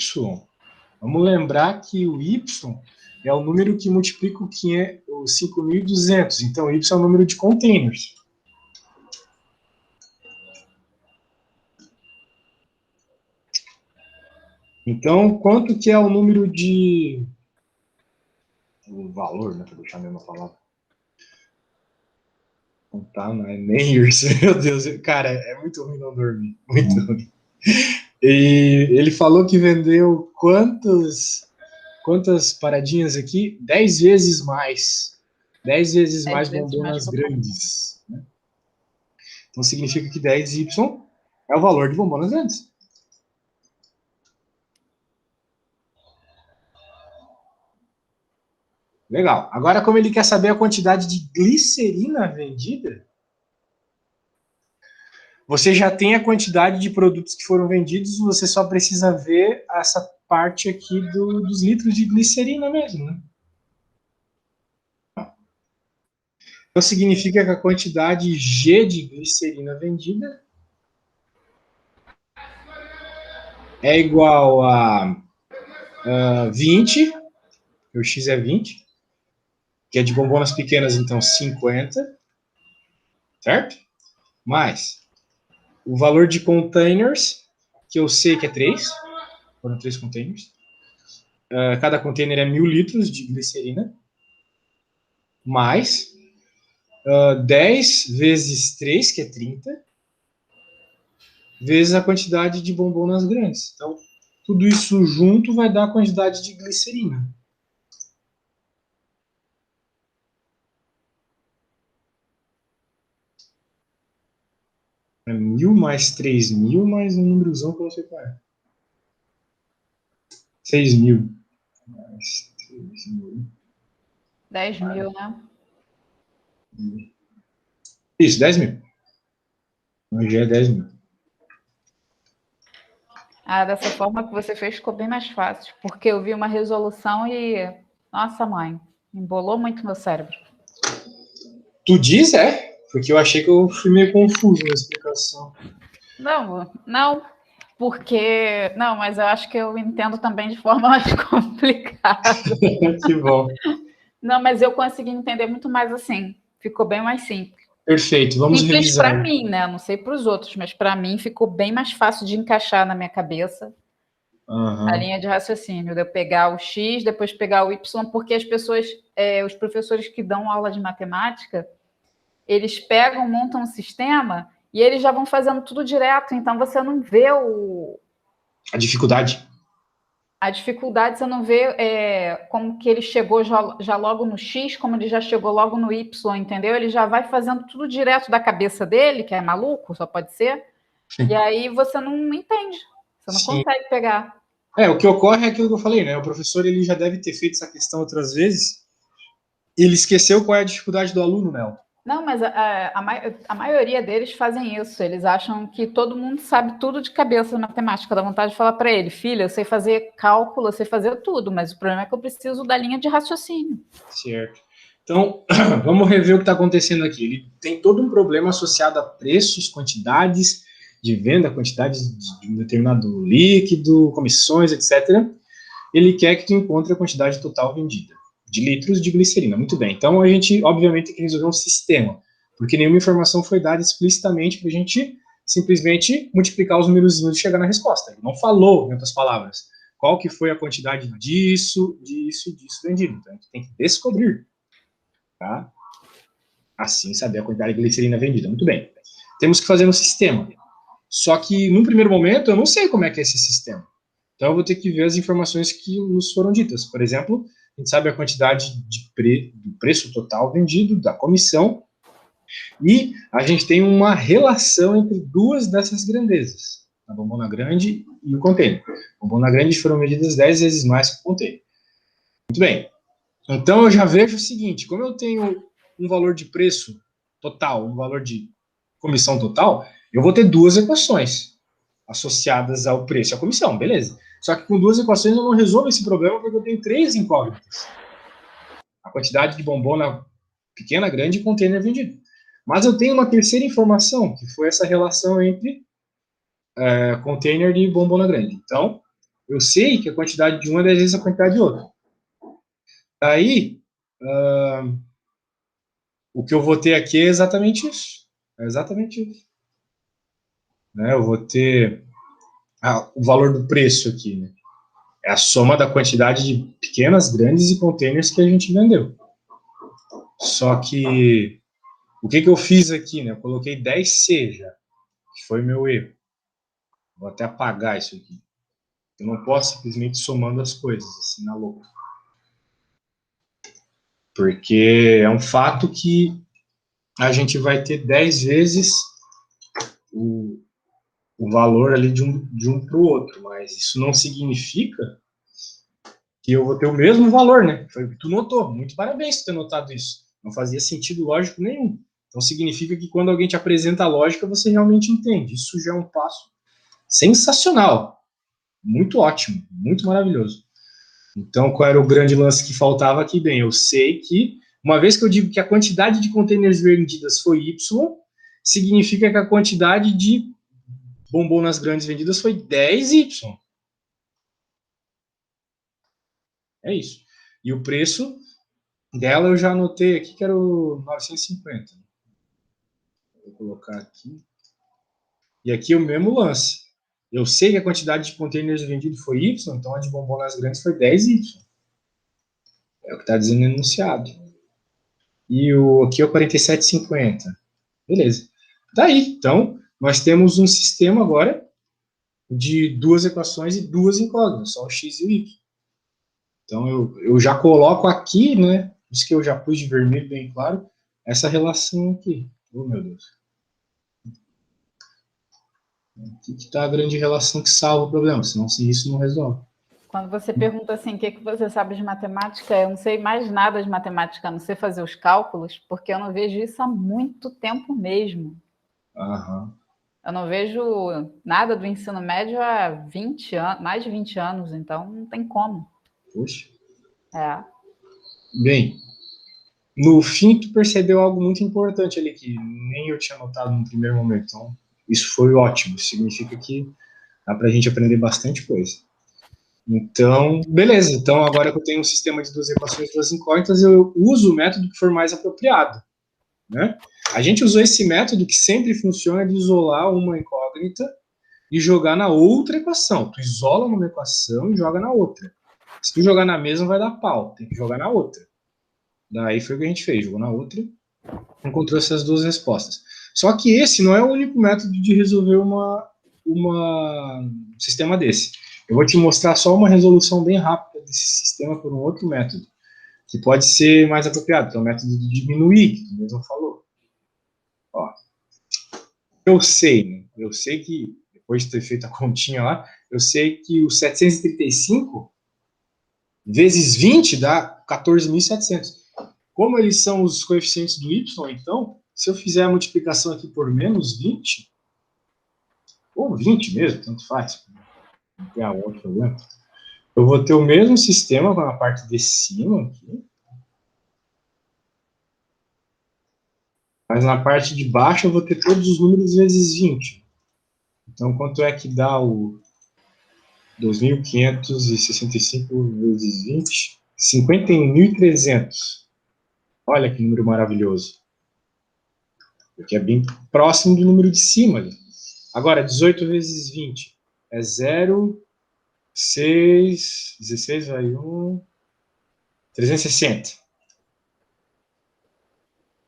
vamos lembrar que o Y é o número que multiplica o 5.200. Então, o Y é o número de containers. Então, quanto que é o número de... O valor, né? Para deixar a mesma palavra. Não tá, não é nem years. Meu Deus, cara, é muito ruim não dormir. Muito ruim. E ele falou que vendeu quantas paradinhas aqui? 10 vezes mais. 10 vezes 10 mais vezes mais bombonas bombom. grandes. Né? Então significa que 10Y é o valor de bombonas grandes. Legal. Agora, como ele quer saber a quantidade de glicerina vendida, você já tem a quantidade de produtos que foram vendidos, você só precisa ver essa parte aqui dos litros de glicerina mesmo, né? Então, significa que a quantidade G de glicerina vendida é igual a 20, o X é 20, que é de bombonas pequenas, então 50, certo? Mais o valor de containers, que eu sei que é 3, foram 3 containers. Cada container é 1.000 litros de glicerina, mais 10 vezes 3, que é 30, vezes a quantidade de bombonas grandes. Então, tudo isso junto vai dar a quantidade de glicerina. É 1.000 mais 3.000 mais um númerozão que eu não sei qual é. 6.000 mais 3.000. 10.000, né? Isso, 10.000. Hoje é 10.000. Ah, dessa forma que você fez ficou bem mais fácil, porque eu vi uma resolução e, nossa mãe, embolou muito meu cérebro. Tu diz, é? Porque eu achei que eu fui meio confuso na explicação. Não, porque... Não, mas eu acho que eu entendo também de forma mais complicada. Que bom. Não, mas eu consegui entender muito mais assim. Ficou bem mais simples. Perfeito, vamos Simples para revisar. mim, né? Não sei para os outros, mas para mim ficou bem mais fácil de encaixar na minha cabeça a linha de raciocínio, de eu pegar o X, depois pegar o Y, porque as pessoas, os professores que dão aula de matemática, eles pegam, montam um sistema e eles já vão fazendo tudo direto, então você não vê A dificuldade. a dificuldade, você não vê como que ele chegou já logo no X, como ele já chegou logo no Y, entendeu? Ele já vai fazendo tudo direto da cabeça dele, que é maluco, só pode ser, e aí você não entende, você não Sim. consegue pegar. O que ocorre é aquilo que eu falei, né? O professor ele já deve ter feito essa questão outras vezes. Ele esqueceu qual é a dificuldade do aluno, Mel. Não, mas a maioria deles fazem isso. Eles acham que todo mundo sabe tudo de cabeça na matemática. Dá vontade de falar para ele, filha, eu sei fazer cálculo, eu sei fazer tudo, mas o problema é que eu preciso da linha de raciocínio. Certo. Então, vamos rever o que está acontecendo aqui. Ele tem todo um problema associado a preços, quantidades de venda, quantidades de um determinado líquido, comissões, etc. Ele quer que tu encontre a quantidade total vendida de litros de glicerina. Muito bem. Então, a gente, obviamente, tem que resolver um sistema, porque nenhuma informação foi dada explicitamente para a gente simplesmente multiplicar os númerozinhos e chegar na resposta. Ele não falou, em outras palavras, qual que foi a quantidade disso, disso e disso vendido. Então, a gente tem que descobrir. Tá? Assim, saber a quantidade de glicerina vendida. Muito bem. Temos que fazer um sistema. Só que, num primeiro momento, eu não sei como é que é esse sistema. Então, eu vou ter que ver as informações que nos foram ditas. Por exemplo, a gente sabe a quantidade do preço total vendido, da comissão, e a gente tem uma relação entre duas dessas grandezas, a bombona grande e o container. A bombona grande foram vendidas 10 vezes mais que o container. Muito bem. Então, eu já vejo o seguinte, como eu tenho um valor de preço total, um valor de comissão total, eu vou ter duas equações associadas ao preço e à comissão, beleza. Só que com duas equações eu não resolvo esse problema porque eu tenho três incógnitas. A quantidade de bombona pequena, grande e container vendido. Mas eu tenho uma terceira informação, que foi essa relação entre container e bombona grande. Então, Eu sei que a quantidade de uma é 10 vezes a quantidade de outra. Daí, o que eu vou ter aqui é exatamente isso. É exatamente isso. Né? Eu vou ter o valor do preço aqui, né? É a soma da quantidade de pequenas, grandes e containers que a gente vendeu. Só que, o que eu fiz aqui, né? Eu coloquei 10C já, que foi meu erro. Vou até apagar isso aqui. Eu não posso simplesmente somando as coisas, assim, na louca. Porque é um fato que a gente vai ter 10 vezes o valor ali de um para o outro, mas isso não significa que eu vou ter o mesmo valor, né? Foi o que tu notou. Muito parabéns por ter notado isso. Não fazia sentido lógico nenhum. Então significa que quando alguém te apresenta a lógica, você realmente entende. Isso já é um passo sensacional. Muito ótimo, muito maravilhoso. Então, qual era o grande lance que faltava aqui? Bem, eu sei que, uma vez que eu digo que a quantidade de containers vendidas foi Y, significa que a quantidade de bombonas grandes vendidas foi 10Y. É isso. E o preço dela eu já anotei aqui que era o 950. Vou colocar aqui. E aqui é o mesmo lance. Eu sei que a quantidade de containers vendidos foi Y, então a de bombonas grandes foi 10Y. É o que está dizendo no enunciado. E aqui é o 47,50. Beleza. Daí, então, nós temos um sistema agora de duas equações e duas incógnitas, só o x e o y. Então, eu já coloco aqui, né, isso que eu já pus de vermelho bem claro, essa relação aqui. Oh, meu Deus. Aqui que está a grande relação que salva o problema, senão se isso não resolve. Quando você pergunta assim, o que você sabe de matemática, eu não sei mais nada de matemática, a não sei fazer os cálculos, porque eu não vejo isso há muito tempo mesmo. Aham. Eu não vejo nada do ensino médio há 20 anos, mais de 20 anos, então não tem como. Poxa. É. Bem, no fim tu percebeu algo muito importante ali que nem eu tinha notado no primeiro momento. Então, isso foi ótimo. Significa que dá pra gente aprender bastante coisa. Então, beleza. Então, agora que eu tenho um sistema de duas equações e duas incógnitas, eu uso o método que for mais apropriado. Né? A gente usou esse método que sempre funciona de isolar uma incógnita e jogar na outra equação. Tu isola numa equação e joga na outra. Se tu jogar na mesma, vai dar pau. Tem que jogar na outra. Daí foi o que a gente fez. Jogou na outra, encontrou essas duas respostas. Só que esse não é o único método de resolver um sistema desse. Eu vou te mostrar só uma resolução bem rápida desse sistema por um outro método, que pode ser mais apropriado, que é o método de diminuir, que tu mesmo falou. Ó, eu sei que, depois de ter feito a continha lá, eu sei que o 735 vezes 20 dá 14.700. Como eles são os coeficientes do y, então, se eu fizer a multiplicação aqui por menos 20, ou 20 mesmo, tanto faz, não tem outro problema, eu vou ter o mesmo sistema na parte de cima aqui, mas na parte de baixo eu vou ter todos os números vezes 20. Então, quanto é que dá o 2.565 vezes 20? 51.300. Olha que número maravilhoso. Porque é bem próximo do número de cima ali. Agora, 18 vezes 20 é 0, 6, 16 vai 1, 360.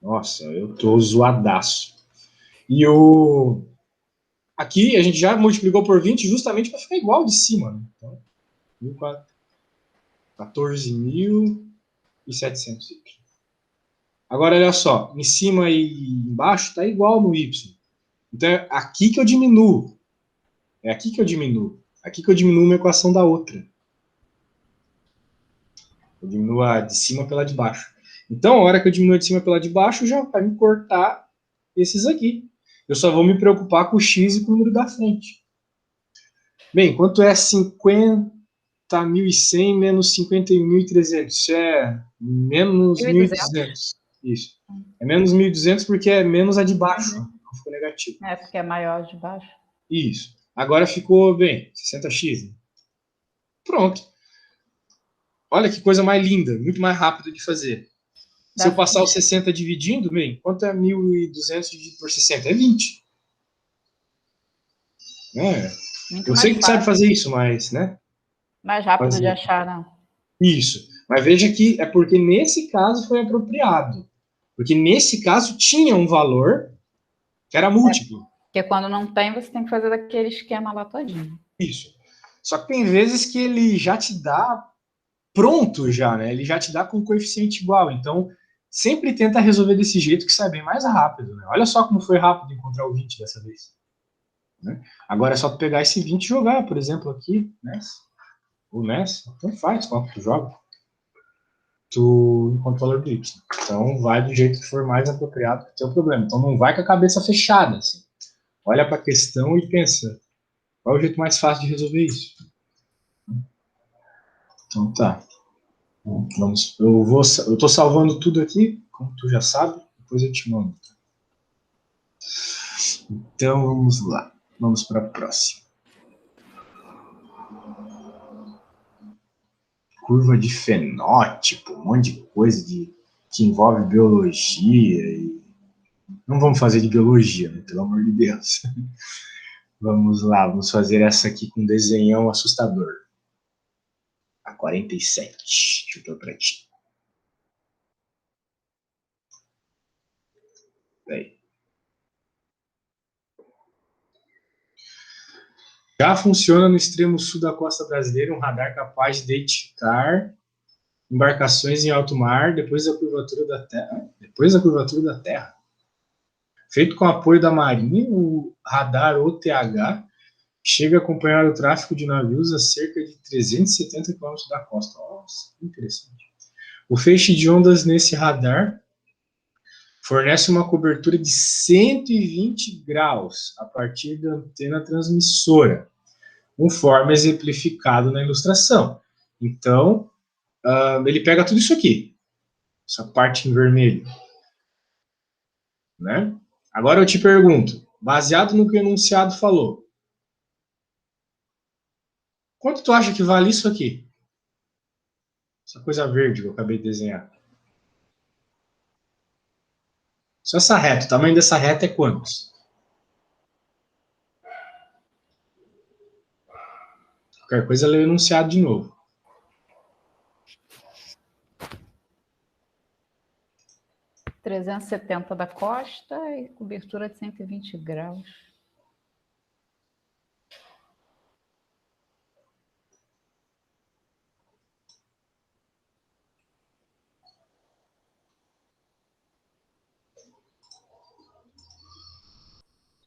Nossa, eu tô zoadaço. E aqui a gente já multiplicou por 20 justamente para ficar igual de cima. Né? Então, 14.700. Agora, olha só, em cima e embaixo está igual no y. Então, é aqui que eu diminuo. É aqui que eu diminuo. Aqui que eu diminuo uma equação da outra. Eu diminuo a de cima pela de baixo. Então, a hora que eu diminuo a de cima pela de baixo, já vai me cortar esses aqui. Eu só vou me preocupar com o x e com o número da frente. Bem, quanto é 50.100 menos 51.300? Isso é menos 1.200. Isso. É menos 1.200 porque é menos a de baixo. Não ficou negativo. É, porque é maior de baixo. Isso. Agora ficou, bem, 60x. Pronto. Olha que coisa mais linda, muito mais rápido de fazer. Se eu passar os 60 dividindo, bem, quanto é 1.200 dividido por 60? É 20. Eu sei que tu sabe fazer isso, mas, né? Mais rápido de achar, não. Isso. Mas veja que é porque nesse caso foi apropriado. Porque nesse caso tinha um valor que era múltiplo. Porque quando não tem, você tem que fazer daquele esquema lá todinho. Isso. Só que tem vezes que ele já te dá pronto já, né? Ele já te dá com coeficiente igual. Então, sempre tenta resolver desse jeito que sai bem mais rápido, né? Olha só como foi rápido encontrar o 20 dessa vez. Né? Agora é só tu pegar esse 20 e jogar, por exemplo, aqui, nessa. Ou nessa. Então faz, qual que tu joga. Tu encontra o valor do Y. Então, vai do jeito que for mais apropriado para o teu problema. Então, não vai com a cabeça fechada, assim. Olha para a questão e pensa, qual é o jeito mais fácil de resolver isso? Então, tá. Vamos, eu tô salvando tudo aqui, como tu já sabe, depois eu te mando. Então, vamos lá. Vamos para a próxima. Curva de fenótipo, um monte de coisa que envolve biologia. Não vamos fazer de biologia, né? Pelo amor de Deus. Vamos lá, vamos fazer essa aqui com um desenhão assustador. A 47. Deixa eu pôr pra ti. Aí. Já funciona no extremo sul da costa brasileira um radar capaz de identificar embarcações em alto mar depois da curvatura da Terra. Depois da curvatura da Terra. Feito com apoio da Marinha, o radar OTH chega a acompanhar o tráfego de navios a cerca de 370 km da costa. Nossa, que interessante. O feixe de ondas nesse radar fornece uma cobertura de 120 graus a partir da antena transmissora, conforme exemplificado na ilustração. Então, ele pega tudo isso aqui, essa parte em vermelho. Né? Agora eu te pergunto, baseado no que o enunciado falou, quanto tu acha que vale isso aqui? Essa coisa verde que eu acabei de desenhar. Só essa reta, o tamanho dessa reta é quantos? Qualquer coisa, lê o enunciado de novo. R$ 370 da costa e cobertura de 120 graus.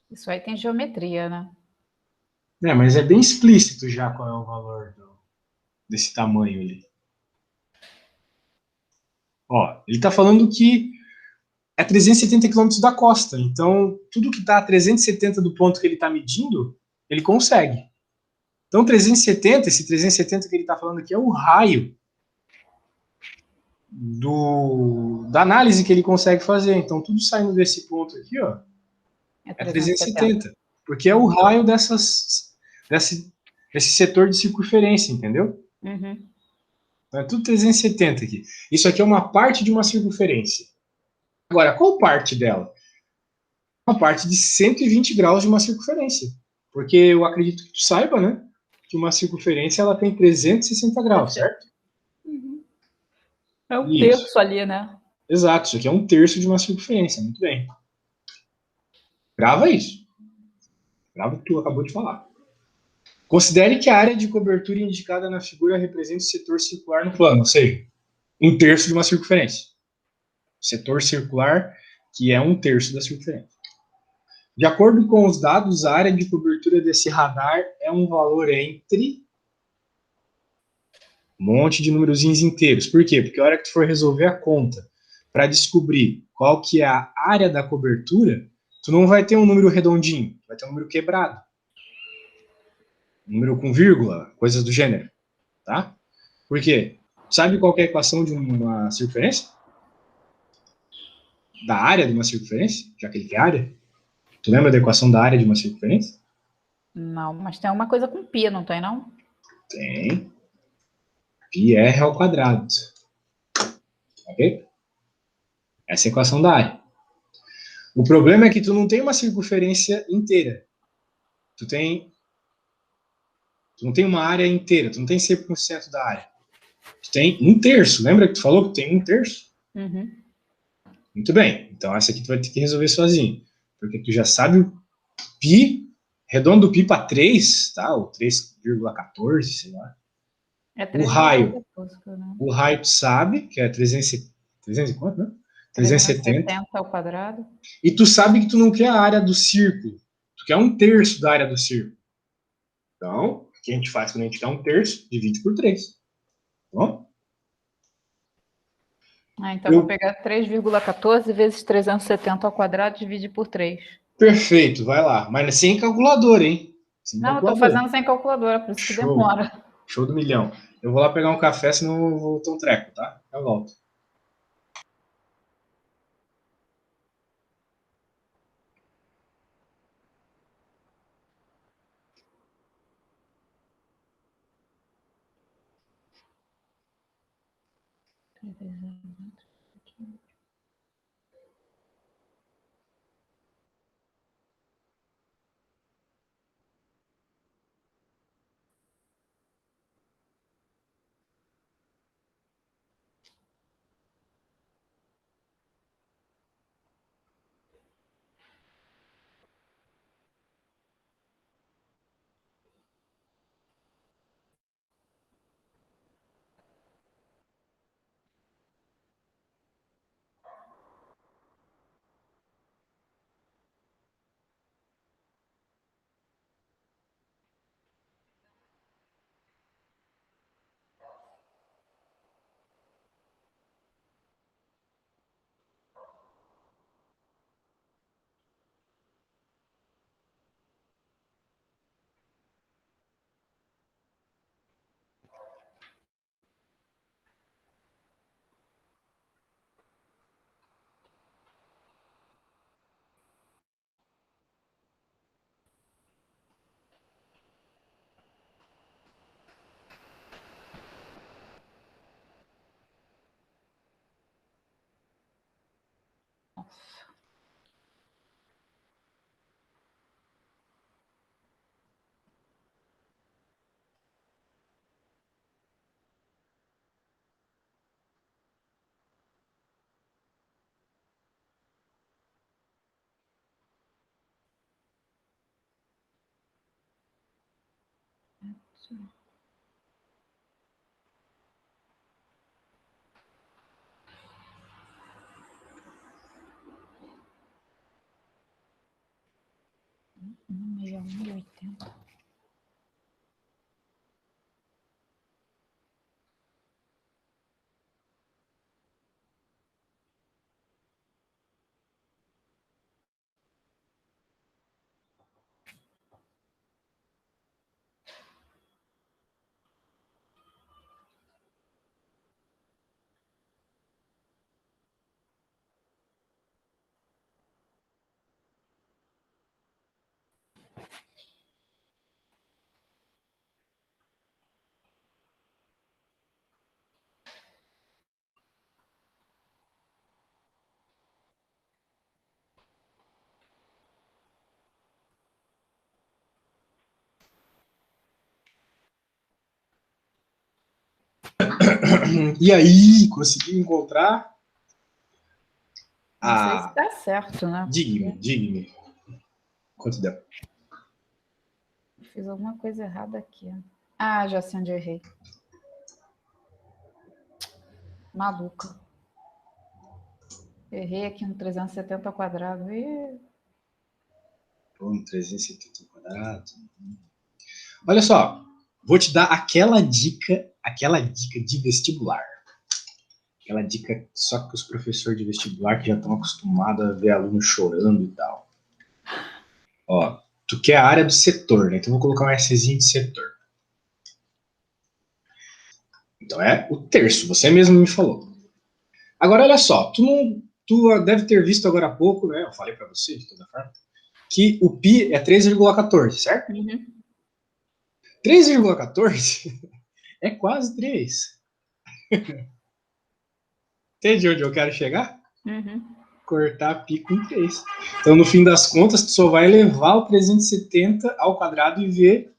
Isso aí tem geometria, né? Mas é bem explícito já qual é o valor desse tamanho ali. Ó, ele está falando que é 370 quilômetros da costa. Então, tudo que está a 370 do ponto que ele está medindo, ele consegue. Então, 370, esse 370 que ele está falando aqui é o raio da análise que ele consegue fazer. Então, tudo saindo desse ponto aqui, ó, é 370. Porque é o raio desse setor de circunferência, entendeu? Uhum. Então, é tudo 370 aqui. Isso aqui é uma parte de uma circunferência. Agora, qual parte dela? Uma parte de 120 graus de uma circunferência. Porque eu acredito que tu saiba, né? Que uma circunferência ela tem 360 graus, certo? Uhum. É um terço ali, né? Exato, isso aqui é um terço de uma circunferência. Muito bem. Grava isso. Grava o que tu acabou de falar. Considere que a área de cobertura indicada na figura representa o setor circular no plano, ou seja, um terço de uma circunferência. Setor circular, que é um terço da circunferência. De acordo com os dados, a área de cobertura desse radar é um valor entre um monte de númerozinhos inteiros. Por quê? Porque a hora que tu for resolver a conta para descobrir qual que é a área da cobertura, tu não vai ter um número redondinho, vai ter um número quebrado. Um número com vírgula, coisas do gênero. Tá? Por quê? Sabe qual é a equação de uma circunferência? Da área de uma circunferência? Já que ele quer área? Tu lembra da equação da área de uma circunferência? Não, mas tem uma coisa com π, não tem, não? Tem. πr ao quadrado. Ok? Essa é a equação da área. O problema é que tu não tem uma circunferência inteira. Tu não tem uma área inteira, tu não tem 100% da área. Tu tem 1/3. Lembra que tu falou que tem 1/3? Uhum. Muito bem. Então essa aqui tu vai ter que resolver sozinho. Porque tu já sabe o π, redondo do π para 3, tá? Ou 3,14, sei lá. É O raio. 3,14, né? O raio tu sabe, que é 300 e quanto, né? 370. 370 ao quadrado. E tu sabe que tu não quer a área do círculo. Tu quer 1/3 da área do círculo. Então, o que a gente faz quando a gente quer 1/3? Divide por 3. Tá bom? Então, vou pegar 3,14 vezes 370 ao quadrado, divide por 3. Perfeito, vai lá. Mas sem calculadora, hein? Sem Não, eu estou calculadora. fazendo sem calculadora, por isso que Show. demora. Show do milhão. Eu vou lá pegar um café, senão eu vou ter um treco, tá? Eu volto. E aí, consegui encontrar? Não sei se tá certo, né? Digue-me. Quanto deu? Fiz alguma coisa errada aqui. Ah, já sei onde eu errei. Maluca. Errei aqui no 370 ao quadrado. E... Pô, 370 ao quadrado. Olha só, vou te dar aquela dica de vestibular. Aquela dica só que os professores de vestibular que já estão acostumados a ver aluno chorando e tal. Ó, tu quer a área do setor, né? Então vou colocar um Szinho de setor. Então é o terço, você mesmo me falou. Agora olha só, tu deve ter visto agora há pouco, né? Eu falei para você de toda forma, que o π é 3,14, certo? Uhum. 3,14 é quase 3. Entende onde eu quero chegar? Uhum. Cortar pi com 3. Então, no fim das contas, tu só vai levar o 370 ao quadrado e ver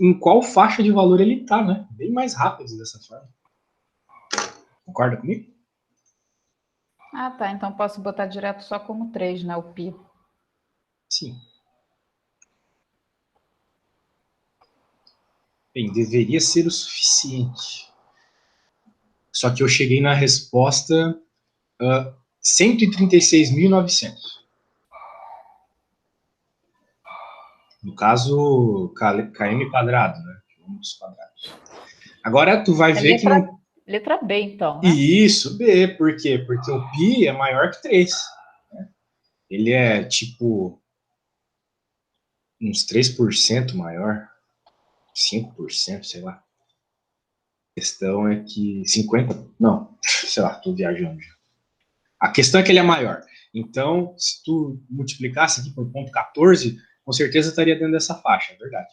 em qual faixa de valor ele está, né? Bem mais rápido dessa forma. Concorda comigo? Ah, tá. Então posso botar direto só como 3, né? O pi. Sim. Bem, deveria ser o suficiente. Só que eu cheguei na resposta 136.900. No caso, km quadrado, né? Quilômetros quadrados. Agora tu vai É ver que não... letra B, então, né? Isso, B. Por quê? Porque o pi é maior que 3. Né? Ele é, tipo, uns 3% maior. 5%, sei lá. A questão é que 50... Não, sei lá, tô viajando já. A questão é que ele é maior. Então, se tu multiplicasse aqui por 0,14, com certeza estaria dentro dessa faixa, é verdade.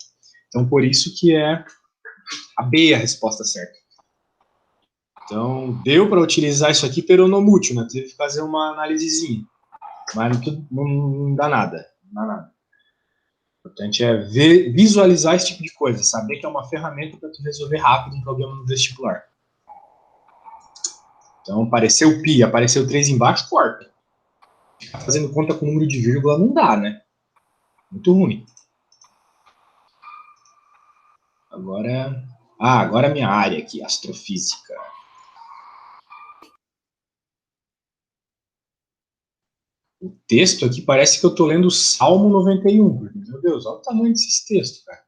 Então, por isso que é a B a resposta certa. Então, deu para utilizar isso aqui peronomútil, né? Teve que fazer uma análisezinha. Mas não dá nada. Não dá nada. O importante é visualizar esse tipo de coisa, saber que é uma ferramenta para tu resolver rápido um problema no vestibular. Então, apareceu pi, apareceu 3 embaixo, corta. Ficar fazendo conta com o número de vírgula não dá, né? Muito ruim. Agora a minha área aqui, astrofísica. O texto aqui parece que eu tô lendo o Salmo 91. Meu Deus, olha o tamanho desses textos, cara.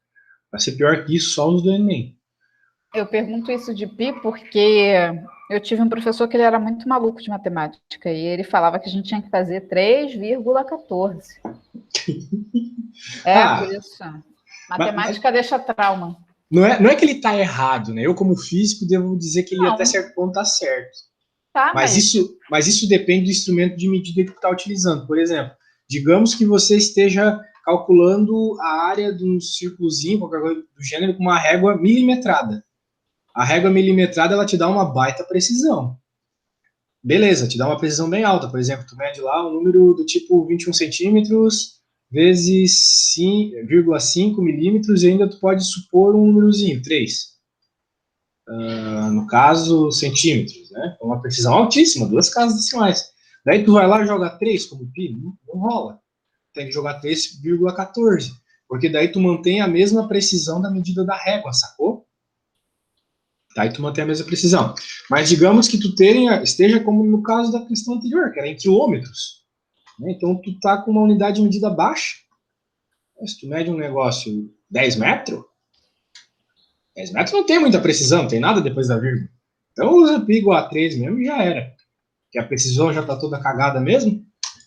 Vai ser pior que isso, só os do Enem. Eu pergunto isso de pi porque eu tive um professor que ele era muito maluco de matemática e ele falava que a gente tinha que fazer 3,14. Por Ah, isso. mas Matemática deixa trauma. não é que ele tá errado, né? Eu, como físico, devo dizer que ele até Não, certo ponto tá certo. tá, Mas isso depende do instrumento de medida que tu está utilizando. Por exemplo, digamos que você esteja calculando a área de um círculozinho, qualquer coisa do gênero, com uma régua milimetrada. A régua milimetrada, ela te dá uma baita precisão. Beleza, te dá uma precisão bem alta. Por exemplo, tu mede lá um número do tipo 21 centímetros vezes 5,5 milímetros e ainda tu pode supor um númerozinho, 3. No caso, centímetros, né? É uma precisão altíssima, 2 casas decimais. Daí tu vai lá e joga 3 como pi, não rola. Tem que jogar 3,14, porque daí tu mantém a mesma precisão da medida da régua, sacou? Daí tu mantém a mesma precisão. Mas digamos que tu esteja como no caso da questão anterior, que era em quilômetros. Né? Então tu tá com uma unidade de medida baixa. Se tu mede um negócio 10 metros, 10 metros não tem muita precisão, não tem nada depois da vírgula. Então usa pi igual a 3 mesmo e já era. Que a precisão já está toda cagada mesmo,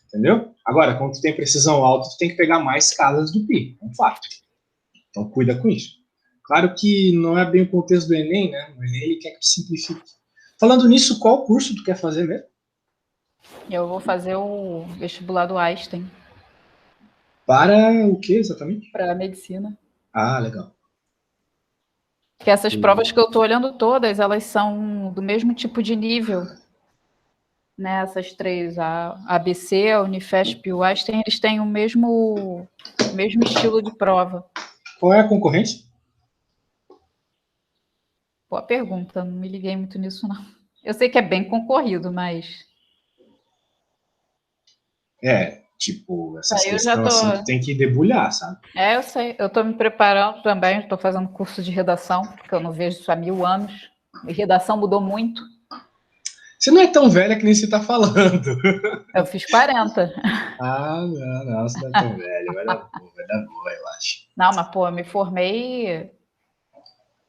entendeu? Agora, quando tu tem precisão alta, tu tem que pegar mais casas do pi, é um fato. Então cuida com isso. Claro que não é bem o contexto do Enem, né? O Enem ele quer que tu simplifique. Falando nisso, qual curso tu quer fazer mesmo? eu vou fazer o vestibular do Einstein Para o que exatamente? para medicina. Ah, legal. Porque essas provas que eu estou olhando todas, elas são do mesmo tipo de nível, né? Essas três, a ABC, a Unifesp e o Einstein, eles têm o mesmo estilo de prova. Qual é a concorrência? Boa pergunta, não me liguei muito nisso, não. Eu sei que é bem concorrido, mas. Tipo, essas Aí eu já questões tô. assim, tu tem que debulhar, sabe? Eu sei. Eu estou me preparando também, estou fazendo curso de redação, porque eu não vejo isso há 1000 anos. E redação mudou muito. Você não é tão velha que nem você tá falando. Eu fiz 40. Ah, não, você não é tão velha. Vai dar boa, relaxa. Não, mas, pô, eu me formei.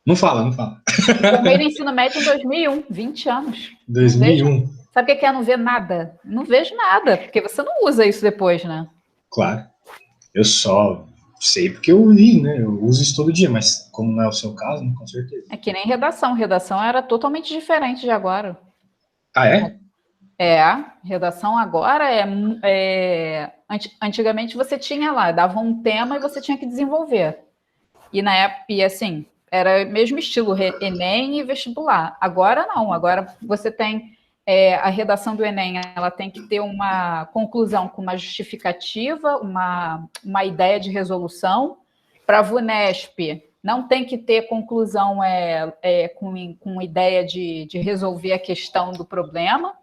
Não fala, não fala. Me formei no ensino médio em 2001, 20 anos. Não vejo. 2001, Sabe o que é não ver nada? Não vejo nada, porque você não usa isso depois, né? claro. Eu só sei porque eu vi, né? Eu uso isso todo dia, mas como não é o seu caso, com certeza. É que nem redação. Redação era totalmente diferente de agora. Ah, é? Redação agora antigamente você tinha lá, dava um tema e você tinha que desenvolver. E na época, e assim, Era mesmo estilo Enem e vestibular. Agora não, agora você tem a redação do Enem, ela tem que ter uma conclusão com uma justificativa, uma ideia de resolução. Para a VUNESP, não tem que ter conclusão com ideia de resolver a questão do problema,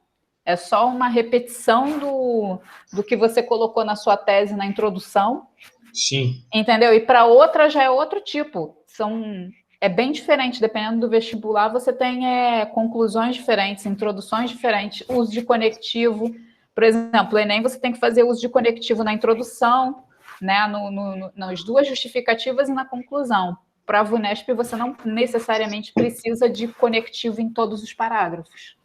é só uma repetição do que você colocou na sua tese na introdução. Sim. Entendeu? E para outra já é outro tipo. É bem diferente, dependendo do vestibular, você tem conclusões diferentes, introduções diferentes, uso de conectivo. Por exemplo, o Enem você tem que fazer uso de conectivo na introdução, né, nas duas justificativas e na conclusão. Para a VUNESP, você não necessariamente precisa de conectivo em todos os parágrafos.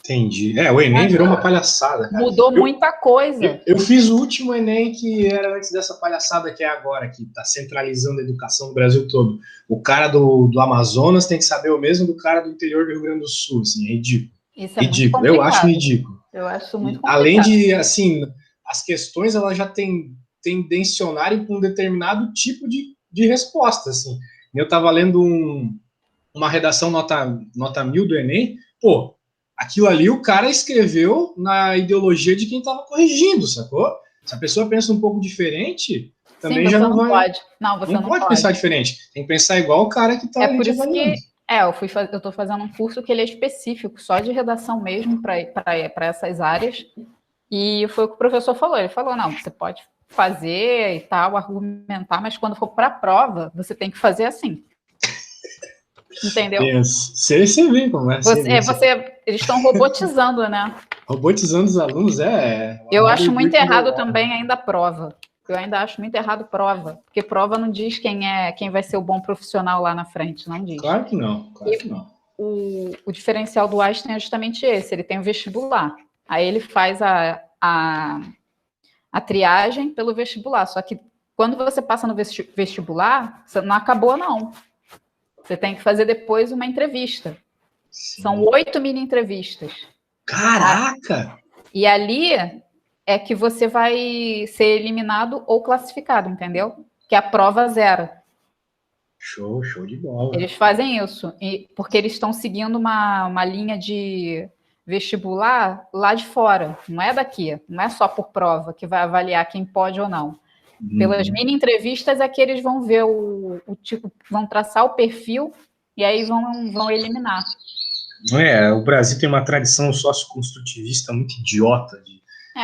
Entendi. O Enem virou uma palhaçada, cara. Mudou muita coisa. Eu fiz o último Enem que era antes dessa palhaçada que é agora, que está centralizando a educação no Brasil todo. O cara do Amazonas tem que saber o mesmo do cara do interior do Rio Grande do Sul, assim, é ridículo. Isso é ridículo. Muito eu acho ridículo. Eu acho muito complicado. Além de, assim, as questões, elas já tendencionarem para um determinado tipo de resposta, assim. Eu estava lendo uma redação nota 1000 do Enem, pô, aquilo ali o cara escreveu na ideologia de quem estava corrigindo, sacou? Se a pessoa pensa um pouco diferente, também já não vai... Pode. Não, você não pode pensar diferente. Tem que pensar igual o cara que está ali por isso avaliando. Eu estou fazendo um curso que ele é específico, só de redação mesmo, para essas áreas. E foi o que o professor falou. Ele falou, não, você pode fazer e tal, argumentar, mas quando for para a prova, você tem que fazer assim. Entendeu? Você vê como é. Eles estão robotizando, né? Robotizando os alunos Eu acho muito errado também ainda a prova. Eu ainda acho muito errado prova, porque prova não diz quem vai ser o bom profissional lá na frente, não diz. Claro que não. O diferencial do Einstein é justamente esse, ele tem o vestibular. Aí ele faz a triagem pelo vestibular, só que quando você passa no vestibular, você não acabou, não. Você tem que fazer depois uma entrevista. Sim. São 8 mini entrevistas. Caraca! E ali é que você vai ser eliminado ou classificado, entendeu? Que a prova zero. Show de bola. Eles fazem isso, porque eles estão seguindo uma linha de vestibular lá de fora. Não é daqui, não é só por prova que vai avaliar quem pode ou não. Pelas mini entrevistas é que eles vão ver o tipo, vão traçar o perfil e aí vão eliminar. O Brasil tem uma tradição socioconstrutivista muito idiota de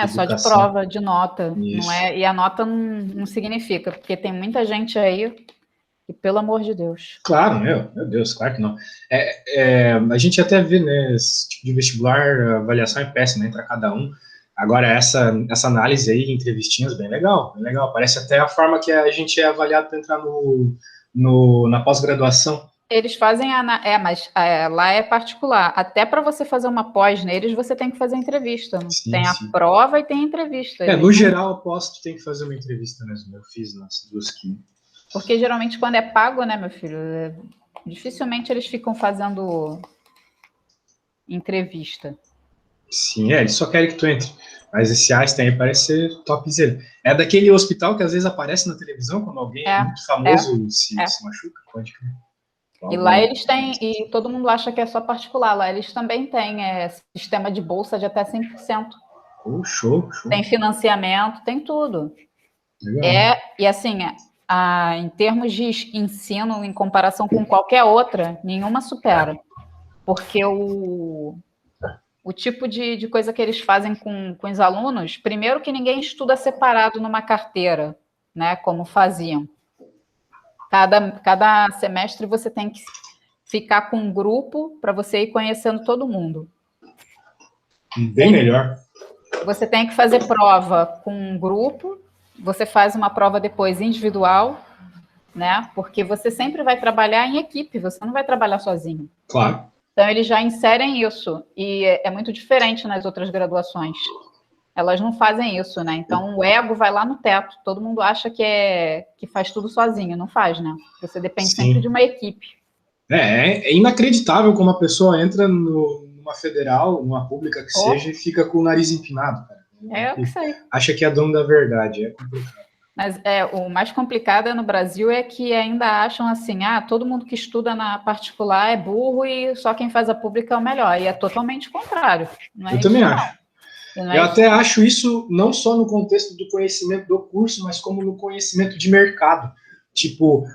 só de prova, de nota. Não é, e a nota não significa, porque tem muita gente aí que, pelo amor de Deus. Claro, meu Deus, claro que não. A gente até vê, né, esse tipo de vestibular, a avaliação é péssima, entra cada um. Agora, essa análise aí, entrevistinhas, bem legal. Parece até a forma que a gente é avaliado para entrar na pós-graduação. Eles fazem, mas lá é particular. Até para você fazer uma pós neles, você tem que fazer entrevista. Tem a prova e tem a entrevista. No geral, aposto que tem que fazer uma entrevista mesmo. Eu fiz nas duas aqui. Porque geralmente quando é pago, né, meu filho, dificilmente eles ficam fazendo entrevista. Sim, eles só querem que tu entre. Mas esse Einstein aí parece ser topzera. É daquele hospital que às vezes aparece na televisão quando alguém muito famoso se machuca? Pode crer. E lá eles têm, e todo mundo acha que é só particular, lá eles também têm sistema de bolsa de até 100%. Show. Tem financiamento, tem tudo. Legal. E assim, em termos de ensino, em comparação com qualquer outra, nenhuma supera. Porque o tipo de coisa que eles fazem com os alunos, primeiro que ninguém estuda separado numa carteira, né, como faziam. Cada semestre você tem que ficar com um grupo para você ir conhecendo todo mundo. Bem melhor. Você tem que fazer prova com um grupo, você faz uma prova depois individual, né? Porque você sempre vai trabalhar em equipe, você não vai trabalhar sozinho. Claro. Então, eles já inserem isso, e é muito diferente nas outras graduações. Elas não fazem isso, né? Então, o ego vai lá no teto. Todo mundo acha que faz tudo sozinho. Não faz, né? Você depende sempre de uma equipe. É inacreditável como a pessoa entra numa federal, numa pública que seja, e fica com o nariz empinado, cara. Eu que sei. Acha que é dono da verdade. É complicado. Mas o mais complicado no Brasil é que ainda acham assim, todo mundo que estuda na particular é burro e só quem faz a pública é o melhor. E é totalmente contrário. Não Eu é também isso, não. acho. E não Eu é isso, até não. acho isso não só no contexto do conhecimento do curso, mas como no conhecimento de mercado. Tipo,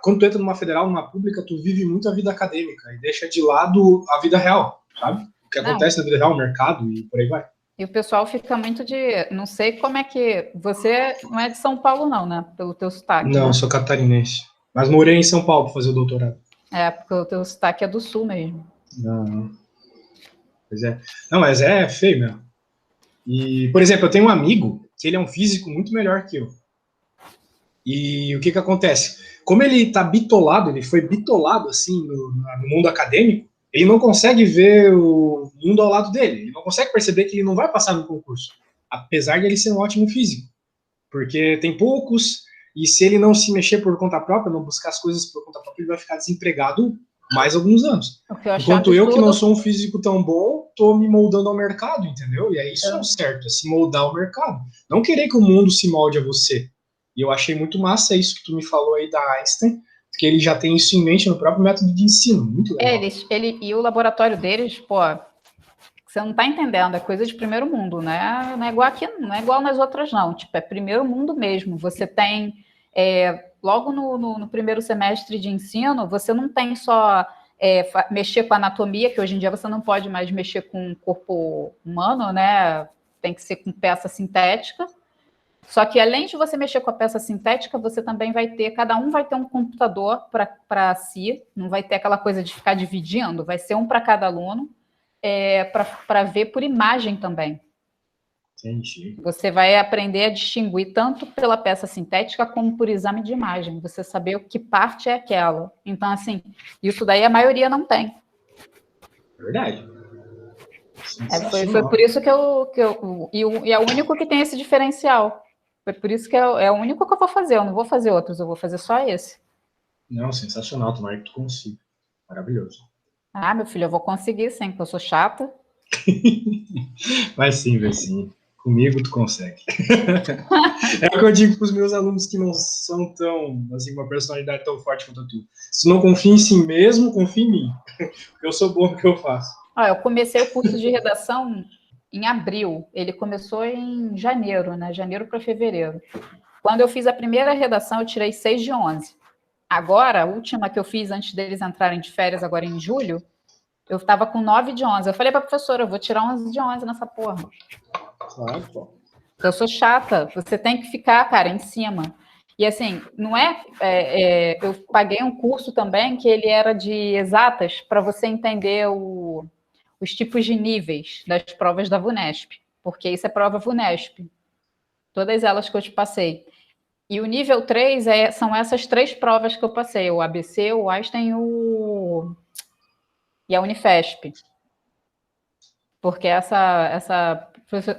quando tu entra numa federal, numa pública, tu vive muito a vida acadêmica e deixa de lado a vida real, sabe? O que Não. acontece na vida real, o mercado e por aí vai. E o pessoal fica muito de. Não sei como é que. Você não é de São Paulo, não, né? Pelo teu sotaque, Não, eu né? sou catarinense. Mas morei em São Paulo para fazer o doutorado. É, porque o teu sotaque é do sul mesmo. Não, pois é. Não, mas é feio mesmo. E, por exemplo, eu tenho um amigo que ele é um físico muito melhor que eu. E o que acontece? Como ele tá bitolado, ele foi bitolado assim no mundo acadêmico, ele não consegue ver o mundo ao lado dele. Ele não consegue perceber que ele não vai passar no concurso, apesar de ele ser um ótimo físico, porque tem poucos e se ele não se mexer por conta própria, não buscar as coisas por conta própria, ele vai ficar desempregado mais alguns anos. O que eu achei um Enquanto eu, que não absurdo. sou um físico tão bom, tô me moldando ao mercado, entendeu? E é isso é o certo, é se moldar ao mercado. Não querer que o mundo se molde a você. E eu achei muito massa isso que tu me falou aí da Einstein, porque ele já tem isso em mente no próprio método de ensino. Muito legal. E o laboratório deles, pô, você não tá entendendo, é coisa de primeiro mundo, né? Não é igual aqui, não é igual nas outras, não. Tipo, é primeiro mundo mesmo. Você tem, logo no primeiro semestre de ensino, você não tem só mexer com anatomia, que hoje em dia você não pode mais mexer com o corpo humano, né? Tem que ser com peça sintética. Só que além de você mexer com a peça sintética, você também vai ter, cada um vai ter um computador para si, não vai ter aquela coisa de ficar dividindo, vai ser um para cada aluno, para ver por imagem também. Entendi. Você vai aprender a distinguir tanto pela peça sintética como por exame de imagem, você saber o que parte é aquela. Então, assim, isso daí a maioria não tem. Verdade. Foi por isso que e é o único que tem esse diferencial. Foi por isso que é o único que eu vou fazer. Eu não vou fazer outros, eu vou fazer só esse. Não, sensacional. Tomara que tu consiga. Maravilhoso. Meu filho, eu vou conseguir sim, porque eu sou chata. Vai sim, vai sim. Comigo tu consegue. É o que eu digo para os meus alunos que não são tão, assim, uma personalidade tão forte quanto tu. Se não confia em si mesmo, confia em mim. Eu sou bom no que eu faço. Eu comecei o curso de redação em abril. Ele começou em janeiro, né? Janeiro para fevereiro. Quando eu fiz a primeira redação, eu tirei 6 de 11. Agora, a última que eu fiz antes deles entrarem de férias, agora em julho, eu estava com 9 de 11. Eu falei para a professora, eu vou tirar 11 de 11 nessa porra. Claro, pô. Eu sou chata, você tem que ficar, cara, em cima. E assim, não eu paguei um curso também que ele era de exatas para você entender os tipos de níveis das provas da VUNESP, porque isso é prova VUNESP, todas elas que eu te passei. E o nível 3 são essas 3 provas que eu passei, o ABC, o Einstein e a Unifesp. Porque essa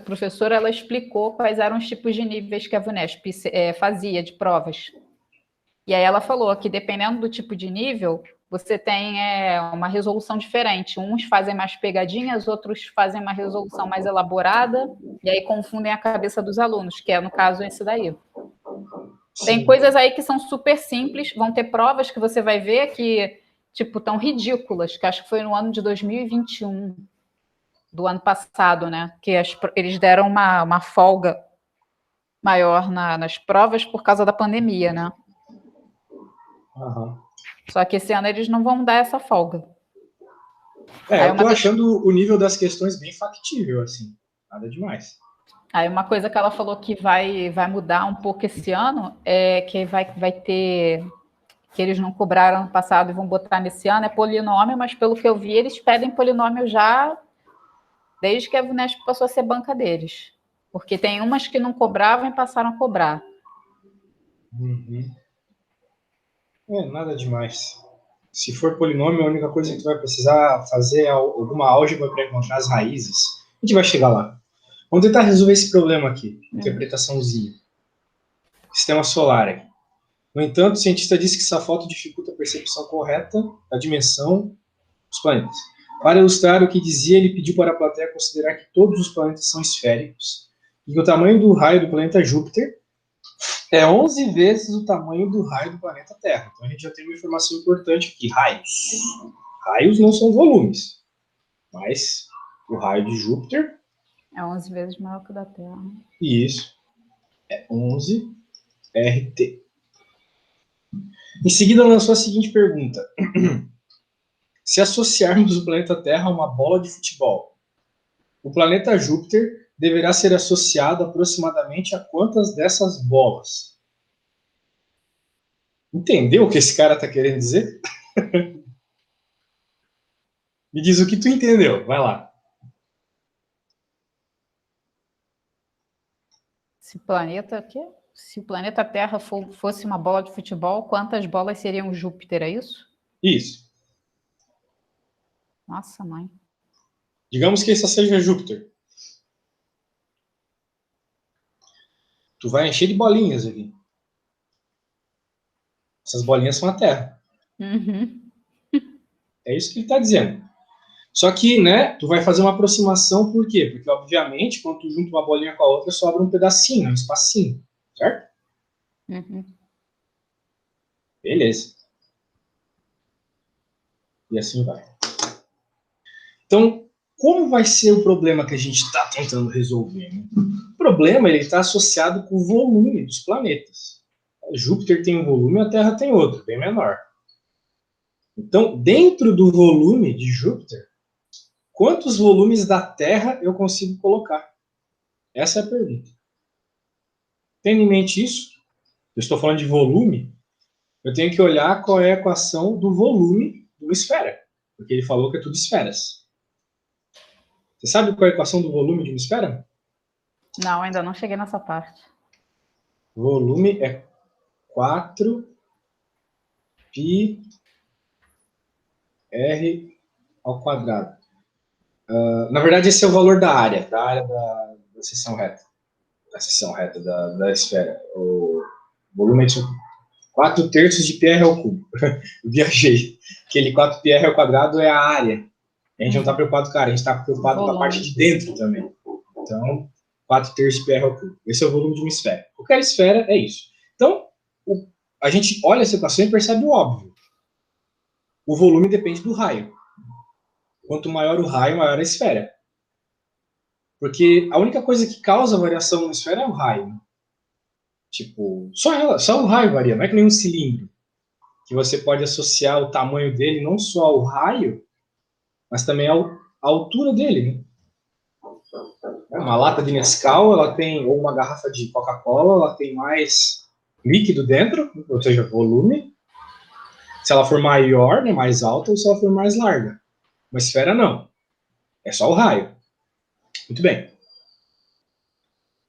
professora ela explicou quais eram os tipos de níveis que a VUNESP fazia de provas. E aí ela falou que dependendo do tipo de nível, você tem uma resolução diferente. Uns fazem mais pegadinhas, outros fazem uma resolução mais elaborada, e aí confundem a cabeça dos alunos, que é, no caso, esse daí. Tem coisas aí que são super simples, vão ter provas que você vai ver que, tipo, tão ridículas, que acho que foi no ano de 2021, do ano passado, né? Que eles deram uma folga maior nas provas por causa da pandemia, né? Uhum. Só que esse ano eles não vão dar essa folga. Eu tô achando o nível das questões bem factível, assim. Nada demais. Aí uma coisa que ela falou que vai mudar um pouco esse ano é que vai ter que eles não cobraram ano passado e vão botar nesse ano é polinômio, mas pelo que eu vi eles pedem polinômio já desde que a VUNESP passou a ser banca deles, porque tem umas que não cobravam e passaram a cobrar. Uhum. Nada demais. Se for polinômio, a única coisa que tu vai precisar fazer é alguma álgebra para encontrar as raízes. A gente vai chegar lá. Vamos tentar resolver esse problema aqui. Interpretaçãozinha. Sistema solar aqui. No entanto, o cientista disse que essa foto dificulta a percepção correta da dimensão dos planetas. Para ilustrar o que dizia, ele pediu para a plateia considerar que todos os planetas são esféricos e que o tamanho do raio do planeta Júpiter É 11 vezes o tamanho do raio do planeta Terra. Então a gente já tem uma informação importante aqui. Raios. Raios não são volumes, mas o raio de Júpiter, É 11 vezes maior que o da Terra. isso, é 11 RT. Em seguida lançou a seguinte pergunta. Se associarmos o planeta Terra a uma bola de futebol, o planeta Júpiter deverá ser associado aproximadamente a quantas dessas bolas? Entendeu o que esse cara está querendo dizer? Me diz o que tu entendeu. Vai lá. Se o planeta, o quê? Se o planeta Terra fosse uma bola de futebol, quantas bolas seriam Júpiter, é isso? Isso. Nossa, mãe. Digamos que essa seja Júpiter. Tu vai encher de bolinhas aqui. Essas bolinhas são a Terra. Uhum. É isso que ele está dizendo. Só que, né, tu vai fazer uma aproximação, por quê? Porque, obviamente, quando tu junta uma bolinha com a outra, sobra um pedacinho, um espacinho, certo? Uhum. Beleza. E assim vai. Então, como vai ser o problema que a gente está tentando resolver? Né? O problema está associado com o volume dos planetas. Júpiter tem um volume, a Terra tem outro, bem menor. Então, dentro do volume de Júpiter, quantos volumes da Terra eu consigo colocar? Essa é a pergunta. Tendo em mente isso, eu estou falando de volume, eu tenho que olhar qual é a equação do volume de uma esfera. Porque ele falou que é tudo esferas. Você sabe qual é a equação do volume de uma esfera? Não, ainda não cheguei nessa parte. Volume é 4πr ao quadrado. Na verdade, esse é o valor da área da seção reta. Da seção reta da esfera. O volume é 4 terços de πr ao cubo. Viajei. Aquele 4πr ao quadrado é a área. A gente não está preocupado com a área, a gente está preocupado com a parte de dentro também. Então, 4 terços de πr ao cubo. Esse é o volume de uma esfera. Qualquer esfera é isso. Então, a gente olha essa equação e percebe o óbvio. O volume depende do raio. Quanto maior o raio, maior a esfera. Porque a única coisa que causa variação numa esfera é o raio. Tipo, só o raio varia, não é que nem um cilindro. Que você pode associar o tamanho dele não só ao raio, mas também à altura dele. Né? Uma lata de Nescau, ela tem, ou uma garrafa de Coca-Cola, ela tem mais líquido dentro, ou seja, volume. Se ela for maior, né, mais alta, ou se ela for mais larga. Uma esfera não. É só o raio. Muito bem.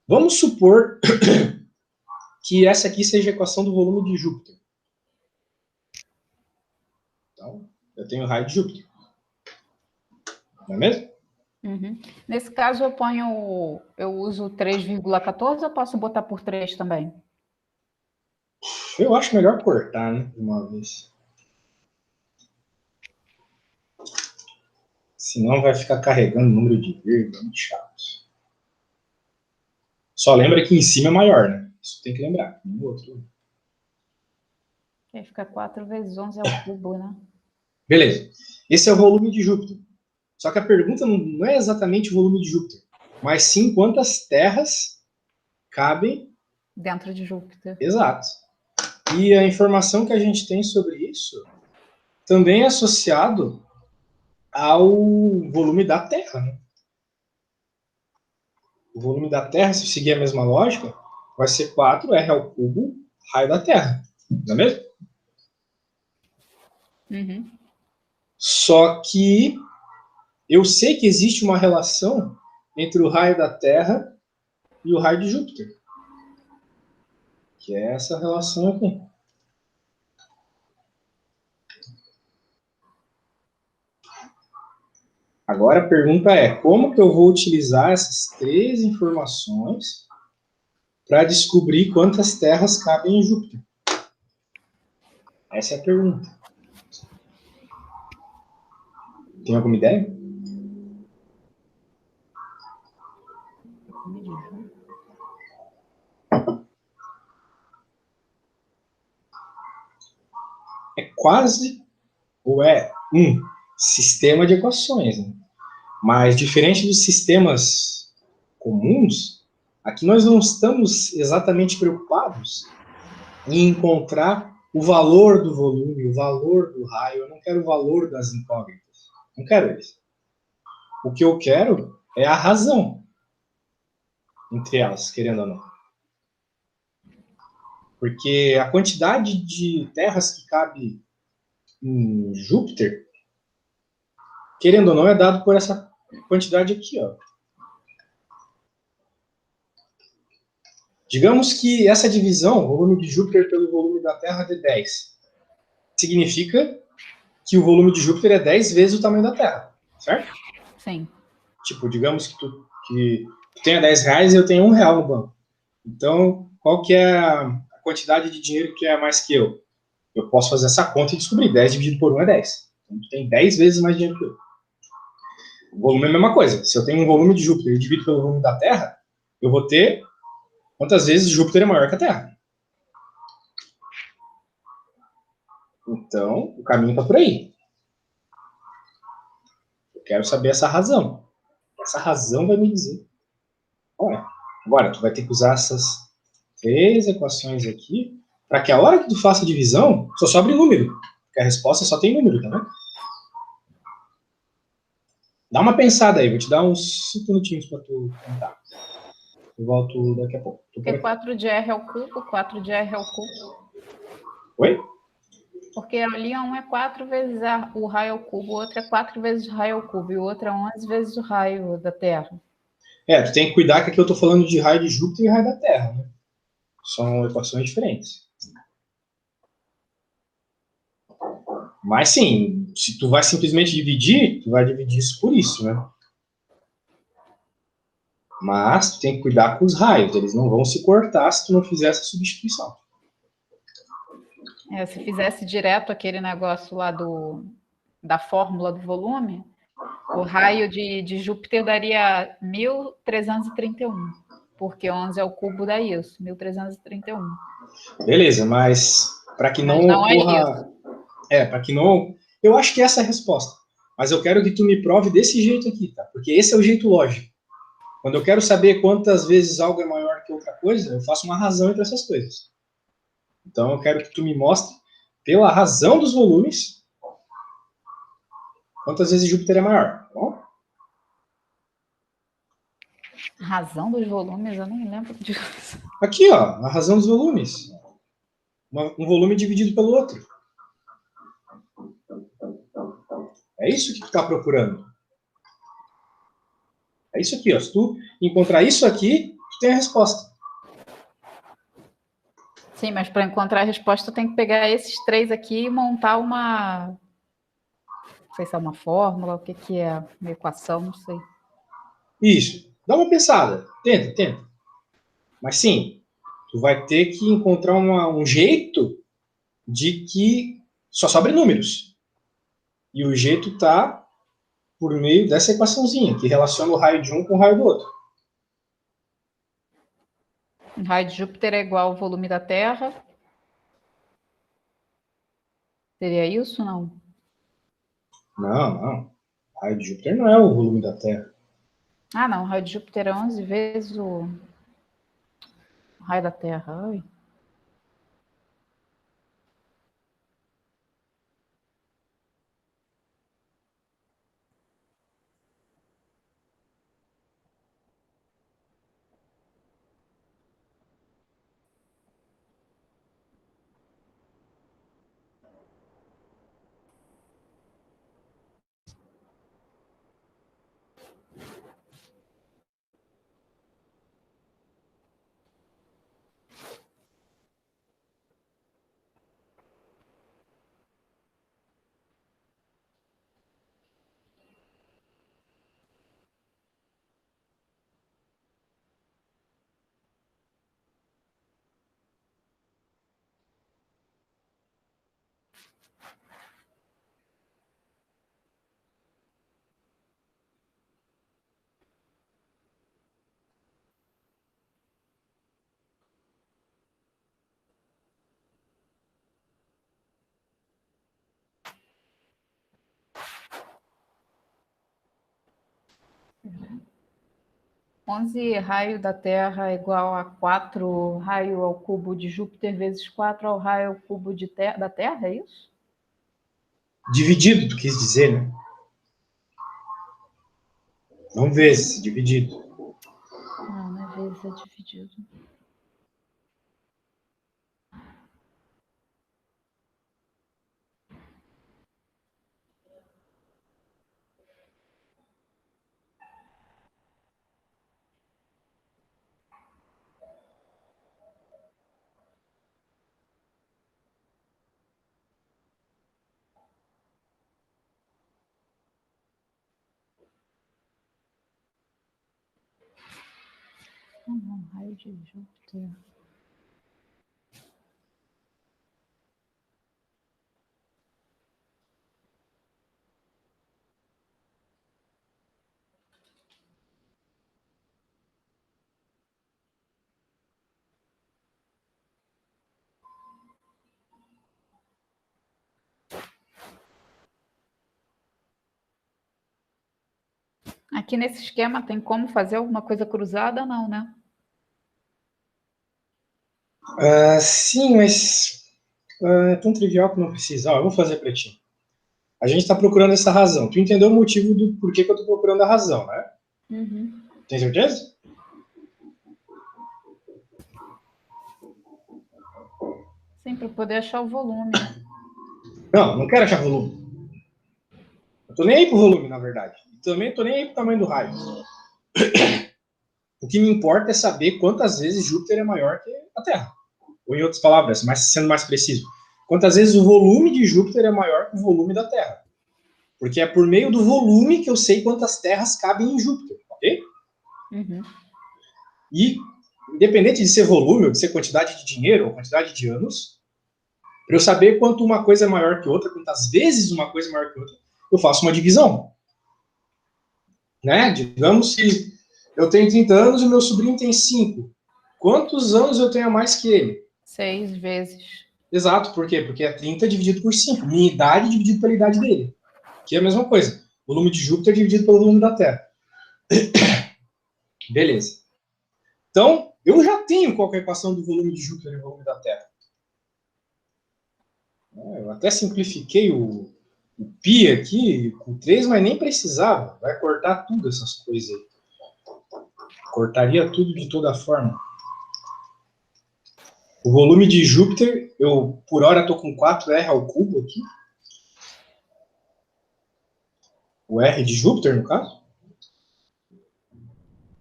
Vamos supor que essa aqui seja a equação do volume de Júpiter. Então, eu tenho o raio de Júpiter. Não é mesmo? Uhum. Nesse caso, eu uso 3,14 ou posso botar por 3 também? Eu acho melhor cortar, né? De uma vez. Senão vai ficar carregando o número de vírgula, muito chato. Só lembra que em cima é maior, né? Isso tem que lembrar. No outro. Aí fica 4 vezes 11 ao cubo, né? Beleza. Esse é o volume de Júpiter. Só que a pergunta não é exatamente o volume de Júpiter, mas sim quantas terras cabem. Dentro de Júpiter. Exato. E a informação que a gente tem sobre isso também é associado ao volume da Terra. Né? O volume da Terra, se seguir a mesma lógica, vai ser 4r ao cubo raio da Terra. Não é mesmo? Uhum. Só que eu sei que existe uma relação entre o raio da Terra e o raio de Júpiter. Que é essa relação aqui. Agora a pergunta é, como que eu vou utilizar essas três informações para descobrir quantas terras cabem em Júpiter? Essa é a pergunta. Tem alguma ideia? é quase, ou é um sistema de equações, né? Mas diferente dos sistemas comuns, aqui nós não estamos exatamente preocupados em encontrar o valor do volume, o valor do raio. Eu não quero o valor das incógnitas. Não quero isso. O que eu quero é a razão entre elas, querendo ou não. Porque a quantidade de terras que cabe em Júpiter, querendo ou não, é dado por essa quantidade aqui, ó. Digamos que essa divisão, o volume de Júpiter pelo volume da Terra de 10, significa que o volume de Júpiter é 10 vezes o tamanho da Terra, certo? Sim. Tipo, digamos que tu tenha 10 reais e eu tenho R$1 no banco. Então, qual que é a quantidade de dinheiro que é mais que eu? Eu posso fazer essa conta e descobrir. 10 dividido por 1 é 10. Então, tu tem 10 vezes mais dinheiro que eu. O volume é a mesma coisa. Se eu tenho um volume de Júpiter e divido pelo volume da Terra, eu vou ter quantas vezes Júpiter é maior que a Terra. Então, o caminho está por aí. Eu quero saber essa razão. Essa razão vai me dizer. Olha, agora, tu vai ter que usar essas 3 equações aqui para que a hora que tu faça a divisão, só sobre número. Porque a resposta só tem número, tá vendo? Dá uma pensada aí, vou te dar uns 5 minutinhos para tu tentar. Eu volto daqui a pouco. Porque 4 de R ao cubo, 4 de R ao cubo. Oi? Porque ali um é 4 vezes o raio ao cubo, o outro é 4 vezes o raio ao cubo, e o outro é 11 vezes o raio da Terra. Tu tem que cuidar que aqui eu tô falando de raio de Júpiter e raio da Terra, né? São equações diferentes. Mas sim, se tu vai simplesmente dividir, tu vai dividir isso por isso, né? Mas tu tem que cuidar com os raios, eles não vão se cortar se tu não fizer essa substituição. Se fizesse direto aquele negócio lá da fórmula do volume, o raio de Júpiter daria 1331, porque 11 ao cubo dá isso, 1331. Beleza, mas para que não Mas não é ocorra... isso. para que não... Eu acho que essa é a resposta. Mas eu quero que tu me prove desse jeito aqui, tá? Porque esse é o jeito lógico. Quando eu quero saber quantas vezes algo é maior que outra coisa, eu faço uma razão entre essas coisas. Então eu quero que tu me mostre, pela razão dos volumes, quantas vezes Júpiter é maior. Tá bom? Razão dos volumes, eu nem lembro disso. Aqui, ó, a razão dos volumes. Um volume dividido pelo outro. É isso que tu está procurando. É isso aqui, ó. Se tu encontrar isso aqui, tu tem a resposta. Sim, mas para encontrar a resposta, tem que pegar esses 3 aqui e montar uma. Não sei se é uma fórmula, o que, que é, uma equação, não sei. Isso. Dá uma pensada. Tenta. Mas sim, tu vai ter que encontrar um jeito de que só sobre números. E o jeito tá por meio dessa equaçãozinha, que relaciona o raio de um com o raio do outro. O raio de Júpiter é igual ao volume da Terra. Seria isso, não? Não. O raio de Júpiter não é o volume da Terra. Ah, não. O raio de Júpiter é 11 vezes o raio da Terra. Ai. 11 raio da Terra é igual a 4 raio ao cubo de Júpiter vezes 4 ao raio ao cubo da Terra, é isso? Dividido, tu quis dizer, né? Vamos ver se dividido. Não é vezes, é dividido. Não, raio de Júpiter. Aqui nesse esquema tem como fazer alguma coisa cruzada? Não, né? Sim, mas é tão trivial que não precisa. Ó, eu vou fazer para ti. A gente está procurando essa razão. Tu entendeu o motivo do porquê que eu estou procurando a razão, né? Uhum. Tem certeza? Sim, para poder achar o volume. Não, não quero achar volume. Eu tô nem aí pro volume, na verdade. Também tô nem aí pro tamanho do raio. O que me importa é saber quantas vezes Júpiter é maior que a Terra. Ou em outras palavras, sendo mais preciso, quantas vezes o volume de Júpiter é maior que o volume da Terra. Porque é por meio do volume que eu sei quantas terras cabem em Júpiter, ok? Uhum. E, independente de ser volume, ou de ser quantidade de dinheiro, ou quantidade de anos, para eu saber quanto uma coisa é maior que outra, quantas vezes uma coisa é maior que outra, eu faço uma divisão. Né? Digamos que eu tenho 30 anos e meu sobrinho tem 5. Quantos anos eu tenho a mais que ele? 6 vezes. Exato, por quê? Porque é 30 dividido por 5. Minha idade dividido pela idade dele. Que é a mesma coisa. Volume de Júpiter dividido pelo volume da Terra. Beleza. Então, eu já tenho qual é a equação do volume de Júpiter e volume da Terra. Eu até simplifiquei o π aqui com 3, mas nem precisava. Vai cortar tudo essas coisas aí. Cortaria tudo de toda forma. O volume de Júpiter, eu por hora estou com 4R ao cubo aqui. O R de Júpiter, no caso.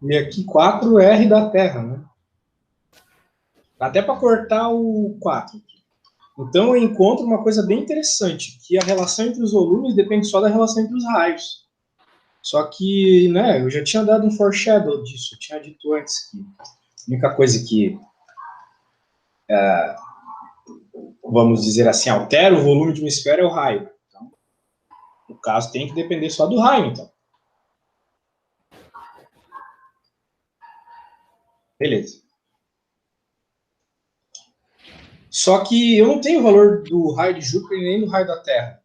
E aqui 4R da Terra, né? Dá até para cortar o 4. Então eu encontro uma coisa bem interessante, que a relação entre os volumes depende só da relação entre os raios. Só que, né, eu já tinha dado um foreshadow disso, eu tinha dito antes que a única coisa que, vamos dizer assim, altera o volume de uma esfera é o raio. Então, no caso, tem que depender só do raio, então. Beleza. Só que eu não tenho o valor do raio de Júpiter nem do raio da Terra.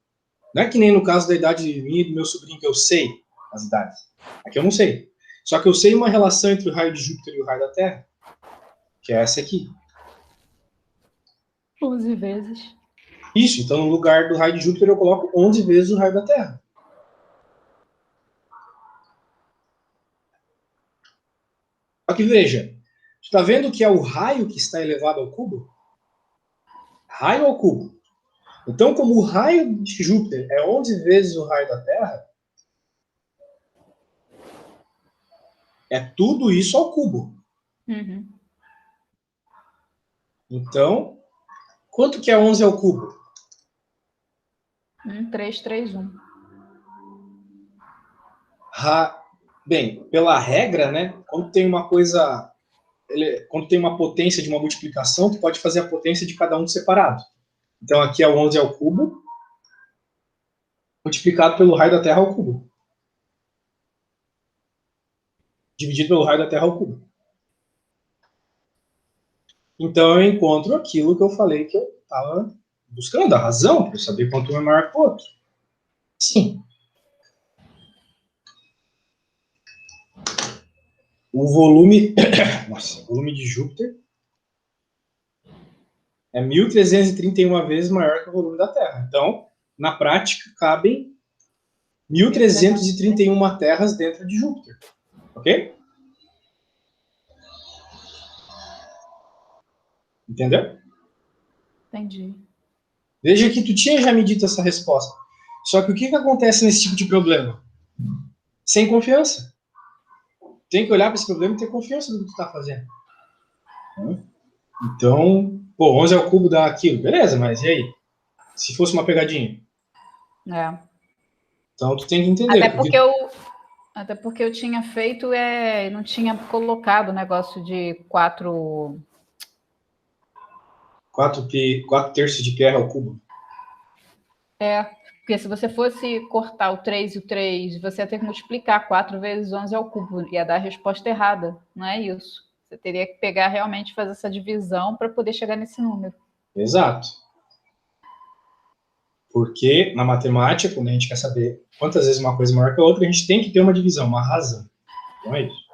Não é que nem no caso da idade minha e do meu sobrinho, que eu sei as idades. Aqui eu não sei. Só que eu sei uma relação entre o raio de Júpiter e o raio da Terra, que é essa aqui. 11 vezes. Isso, então no lugar do raio de Júpiter eu coloco 11 vezes o raio da Terra. Só que veja, tu está vendo que é o raio que está elevado ao cubo? Raio ao cubo. Então, como o raio de Júpiter é 11 vezes o raio da Terra, é tudo isso ao cubo. Uhum. Então, quanto que é 11 ao cubo? 3, 3, 1. Bem, pela regra, né, quando tem uma coisa, quando tem uma potência de uma multiplicação, tu pode fazer a potência de cada um separado. Então aqui é o 11 ao cubo, multiplicado pelo raio da Terra ao cubo. Dividido pelo raio da Terra ao cubo. Então eu encontro aquilo que eu falei que eu estava buscando, a razão, para eu saber quanto um é maior que o outro. Sim. o volume, nossa, o volume de Júpiter é 1.331 vezes maior que o volume da Terra. Então, na prática, cabem 1.331 terras dentro de Júpiter. Ok? Entendeu? Entendi. Veja que tu tinha já me dito essa resposta. Só que o que acontece nesse tipo de problema? Sem confiança. Tem que olhar para esse problema e ter confiança no que tu está fazendo. Então, pô, 11 ao cubo dá aquilo. Beleza, mas e aí? Se fosse uma pegadinha? É. Então, tu tem que entender. Até porque eu tinha feito, não tinha colocado o negócio de 4. 4 terços de πr ao cubo. Porque se você fosse cortar o 3 e o 3, você ia ter que multiplicar 4 vezes 11 ao cubo. Ia dar a resposta errada. Não é isso. Você teria que pegar realmente e fazer essa divisão para poder chegar nesse número. Exato. Porque na matemática, quando a gente quer saber quantas vezes uma coisa é maior que a outra, a gente tem que ter uma divisão, uma razão. Então é isso.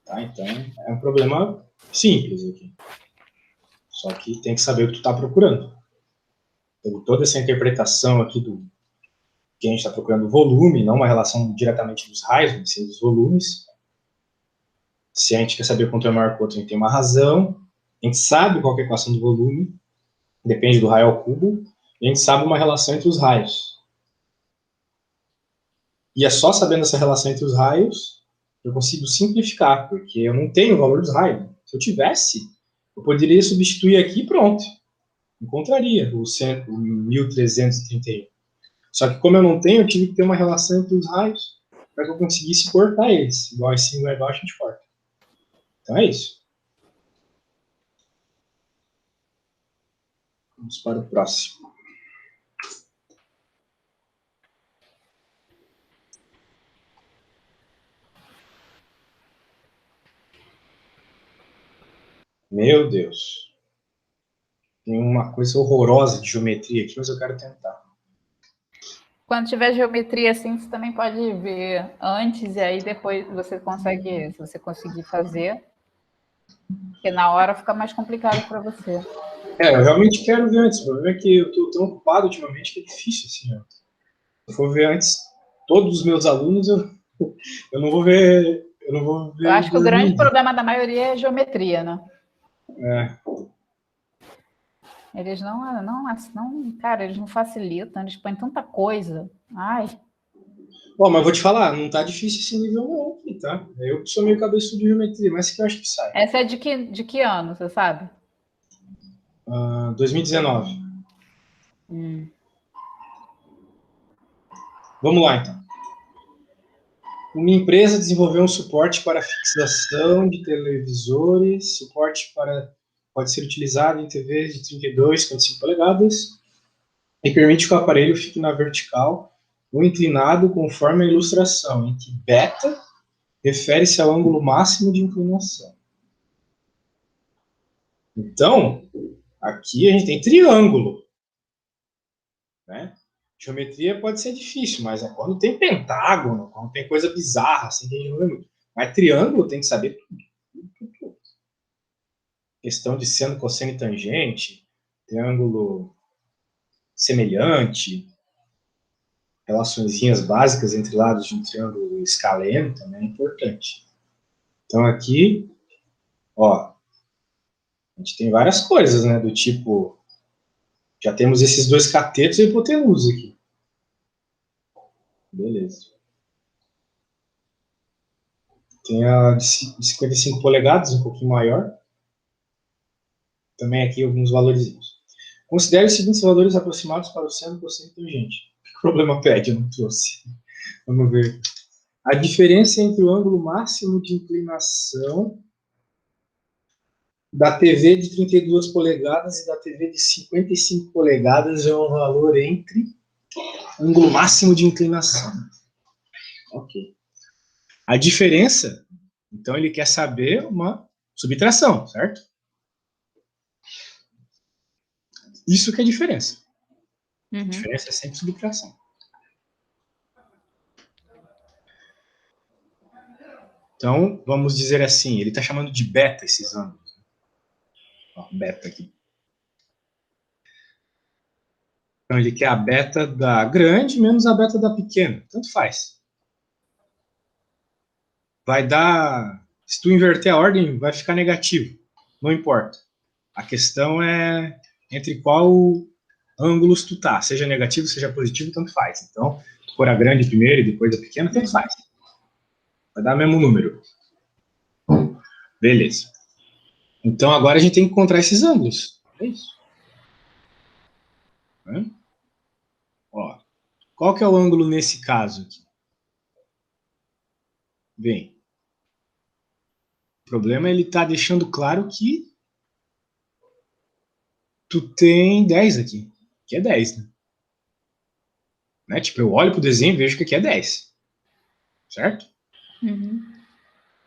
Tá? Então é um problema simples aqui. Só que tem que saber o que tu está procurando. Então, toda essa interpretação aqui do que a gente está procurando volume, não uma relação diretamente dos raios, mas sim dos volumes. Se a gente quer saber quanto é maior que o outro, a gente tem uma razão. A gente sabe qual é a equação do volume, depende do raio ao cubo. E a gente sabe uma relação entre os raios. E é só sabendo essa relação entre os raios que eu consigo simplificar, porque eu não tenho o valor dos raios. Se eu tivesse, eu poderia substituir aqui e pronto. Encontraria o 1331. Só que como eu não tenho, eu tive que ter uma relação entre os raios para que eu conseguisse cortar eles. Igual assim, igual igual a gente corta. Então é isso. Vamos para o próximo. Meu Deus. Tem uma coisa horrorosa de geometria aqui, mas eu quero tentar. Quando tiver geometria assim, você também pode ver antes e aí depois você consegue, se você conseguir fazer, porque na hora fica mais complicado para você. Eu realmente quero ver antes. O problema é que eu estou tão ocupado ultimamente que é difícil, assim. Ó. Se eu for ver antes todos os meus alunos, eu não vou ver. Eu não vou Eu ver acho que o grande dormindo. problema da maioria é geometria, né? É. Eles cara, eles não facilitam, eles põem tanta coisa. Ai, Bom, mas vou te falar, não tá difícil esse nível não aqui, tá? Eu que sou meio cabeçudo de geometria, mas que eu acho que sai. essa é de que ano, você sabe? 2019. Vamos lá, então. Uma empresa desenvolveu um suporte para fixação de televisores, suporte pode ser utilizado em TVs de 32, 55 polegadas e permite que o aparelho fique na vertical ou inclinado conforme a ilustração, em que beta refere-se ao ângulo máximo de inclinação. Então, aqui a gente tem triângulo, né? Geometria pode ser difícil, mas é quando tem pentágono, quando tem coisa bizarra, assim, que a gente não vê muito. Mas triângulo tem que saber tudo. Questão de seno, cosseno e tangente, triângulo semelhante, relaçõezinhas básicas entre lados de um triângulo escaleno também é importante. Então aqui, ó, a gente tem várias coisas, né, do tipo, já temos esses dois catetos e hipotenusa aqui. Beleza. Tem a de 55 polegadas, um pouquinho maior. Também aqui alguns valores. Considere os seguintes valores aproximados para o seno, cosseno e tangente. Que problema pede? Eu não trouxe. Vamos ver. A diferença entre o ângulo máximo de inclinação da TV de 32 polegadas e da TV de 55 polegadas é um valor entre ângulo máximo de inclinação. Ok. A diferença, então ele quer saber uma subtração, certo? Isso que é a diferença. A diferença é sempre subtração. Então, vamos dizer assim, ele está chamando de beta esses ângulos. Ó, beta aqui. Então, ele quer a beta da grande menos a beta da pequena. Tanto faz. Vai dar... Se tu inverter a ordem, vai ficar negativo. Não importa. A questão é entre qual ângulos tu tá. Seja negativo, seja positivo, tanto faz. Então, tu pôr a grande primeiro e depois a pequena, tanto faz. Vai dar o mesmo número. Beleza. Então, agora a gente tem que encontrar esses ângulos. É isso. Ó, qual que é o ângulo nesse caso aqui? Bem, o problema é ele tá deixando claro que tu tem 10 aqui. Que é 10, né? Tipo, eu olho pro desenho e vejo que aqui é 10. Certo?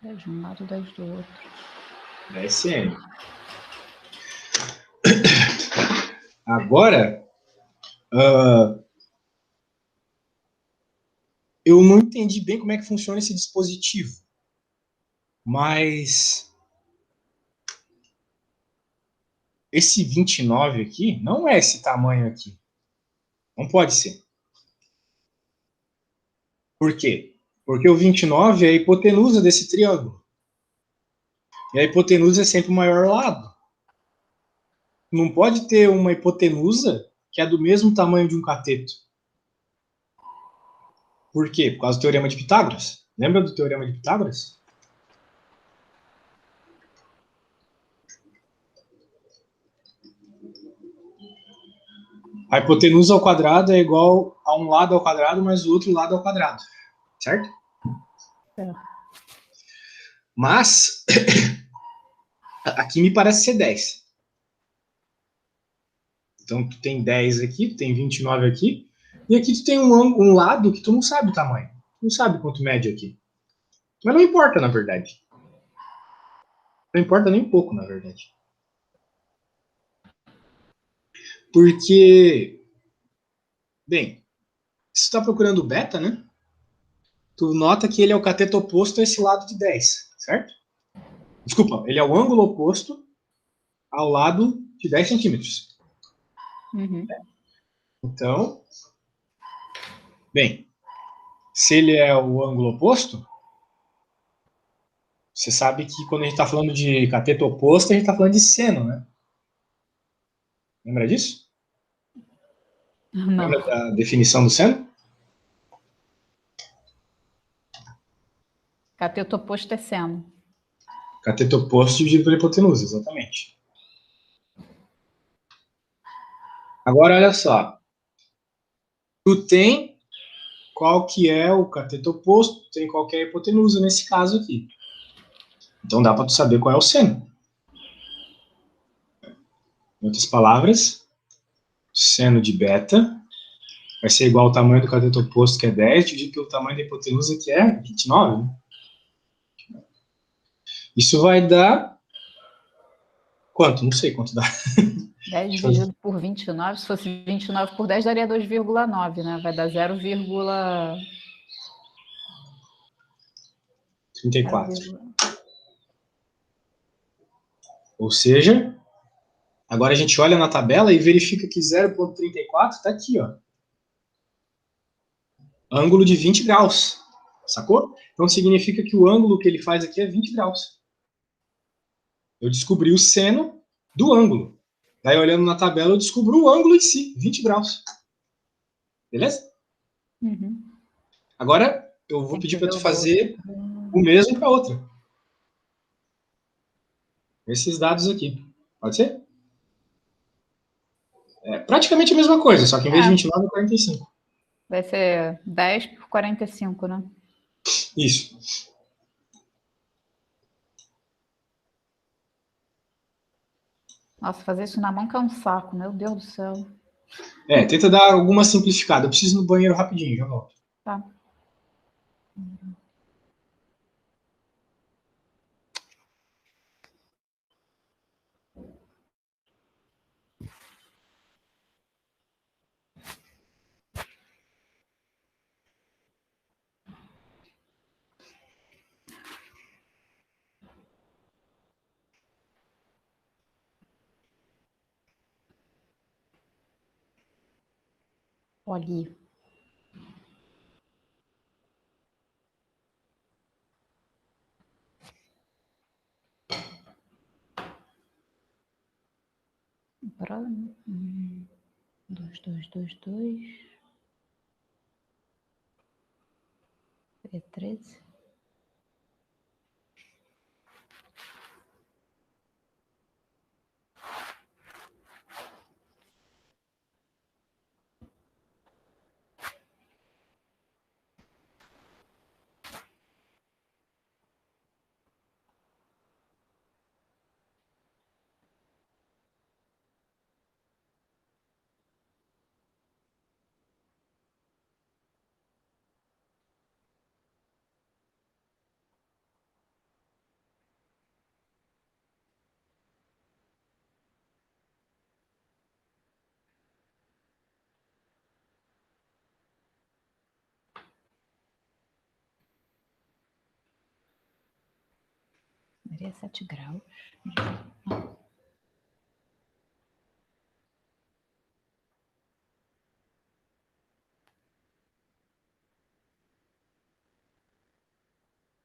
10 de um lado, 10 do outro. 10 cm. Agora, eu não entendi bem como é que funciona esse dispositivo. Mas esse 29 aqui não é esse tamanho aqui. Não pode ser. Por quê? Porque o 29 é a hipotenusa desse triângulo. E a hipotenusa é sempre o maior lado. Não pode ter uma hipotenusa que é do mesmo tamanho de um cateto. Por quê? Por causa do teorema de Pitágoras. Lembra do teorema de Pitágoras? A hipotenusa ao quadrado é igual a um lado ao quadrado mais o outro lado ao quadrado. Certo? Mas, aqui me parece ser 10. Então, tu tem 10 aqui, tu tem 29 aqui, e aqui tu tem um lado que tu não sabe o tamanho. Tu não sabe quanto mede aqui. Mas não importa, na verdade. Não importa nem um pouco, na verdade. Porque, bem, se tu está procurando beta, né? Tu nota que ele é o cateto oposto a esse lado de 10, certo? Desculpa, ele é o ângulo oposto ao lado de 10 centímetros. Então, bem, se ele é o ângulo oposto, você sabe que quando a gente está falando de cateto oposto, a gente está falando de seno, né? Lembra disso? Não. Lembra da definição do seno? Cateto oposto é seno. Cateto oposto dividido pela hipotenusa, exatamente. Agora, olha só. Tu tem qual que é o cateto oposto, tu tem qual que é a hipotenusa nesse caso aqui. Então dá para tu saber qual é o seno. Em outras palavras, seno de beta vai ser igual ao tamanho do cateto oposto, que é 10, dividido pelo tamanho da hipotenusa, que é 29. Né? Isso vai dar... Quanto? Não sei quanto dá. 10 dividido por 29, se fosse 29 por 10, daria 2,9, né? Vai dar 34. Ou seja, agora a gente olha na tabela e verifica que 0,34 está aqui, ó. Ângulo de 20 graus. Sacou? Então significa que o ângulo que ele faz aqui é 20 graus. Eu descobri o seno do ângulo. Daí, olhando na tabela, eu descubro o ângulo em si, 20 graus. Beleza? Agora, eu vou pedir para tu fazer o mesmo para outra. Esses dados aqui. Pode ser? É praticamente a mesma coisa, só que em vez de 29 é 45. Vai ser 10 por 45, né? Isso. Nossa, fazer isso na mão que é um saco, meu Deus do céu. Tenta dar alguma simplificada. Eu preciso ir no banheiro rapidinho, já volto. Tá. Olha. Dois, dois, dois, dois. É 13. Daria 7 graus.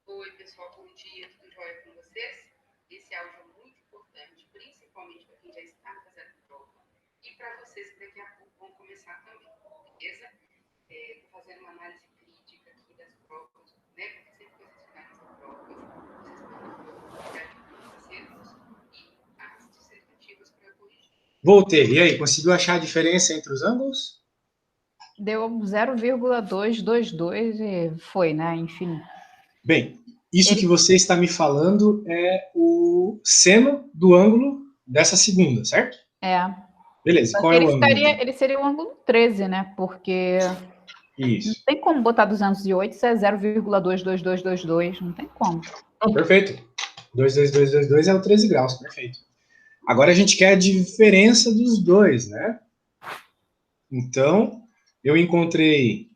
Oi, pessoal, bom dia, tudo jóia com vocês? Esse áudio é muito importante, principalmente para quem já está fazendo prova e para vocês que daqui a pouco vão começar também, beleza? Estou fazendo uma análise crítica aqui das provas, né? Porque sempre que vocês ficarem nessa prova, vocês podem os acertos e as dissertativas para corrigir. Voltei. E aí, conseguiu achar a diferença entre os ângulos? Deu 0,222 e foi, né? Enfim. Bem, isso que você está me falando é o seno do ângulo dessa segunda, certo? É. Beleza, Só qual que é o ângulo? ele seria o ângulo 13, né? Porque não Isso. tem como botar 208 se é 0,22222. Não tem como. Não, perfeito. 2, 2, 2, 2, 2 é o 13 graus, perfeito. Agora a gente quer a diferença dos dois, né? Então, eu encontrei...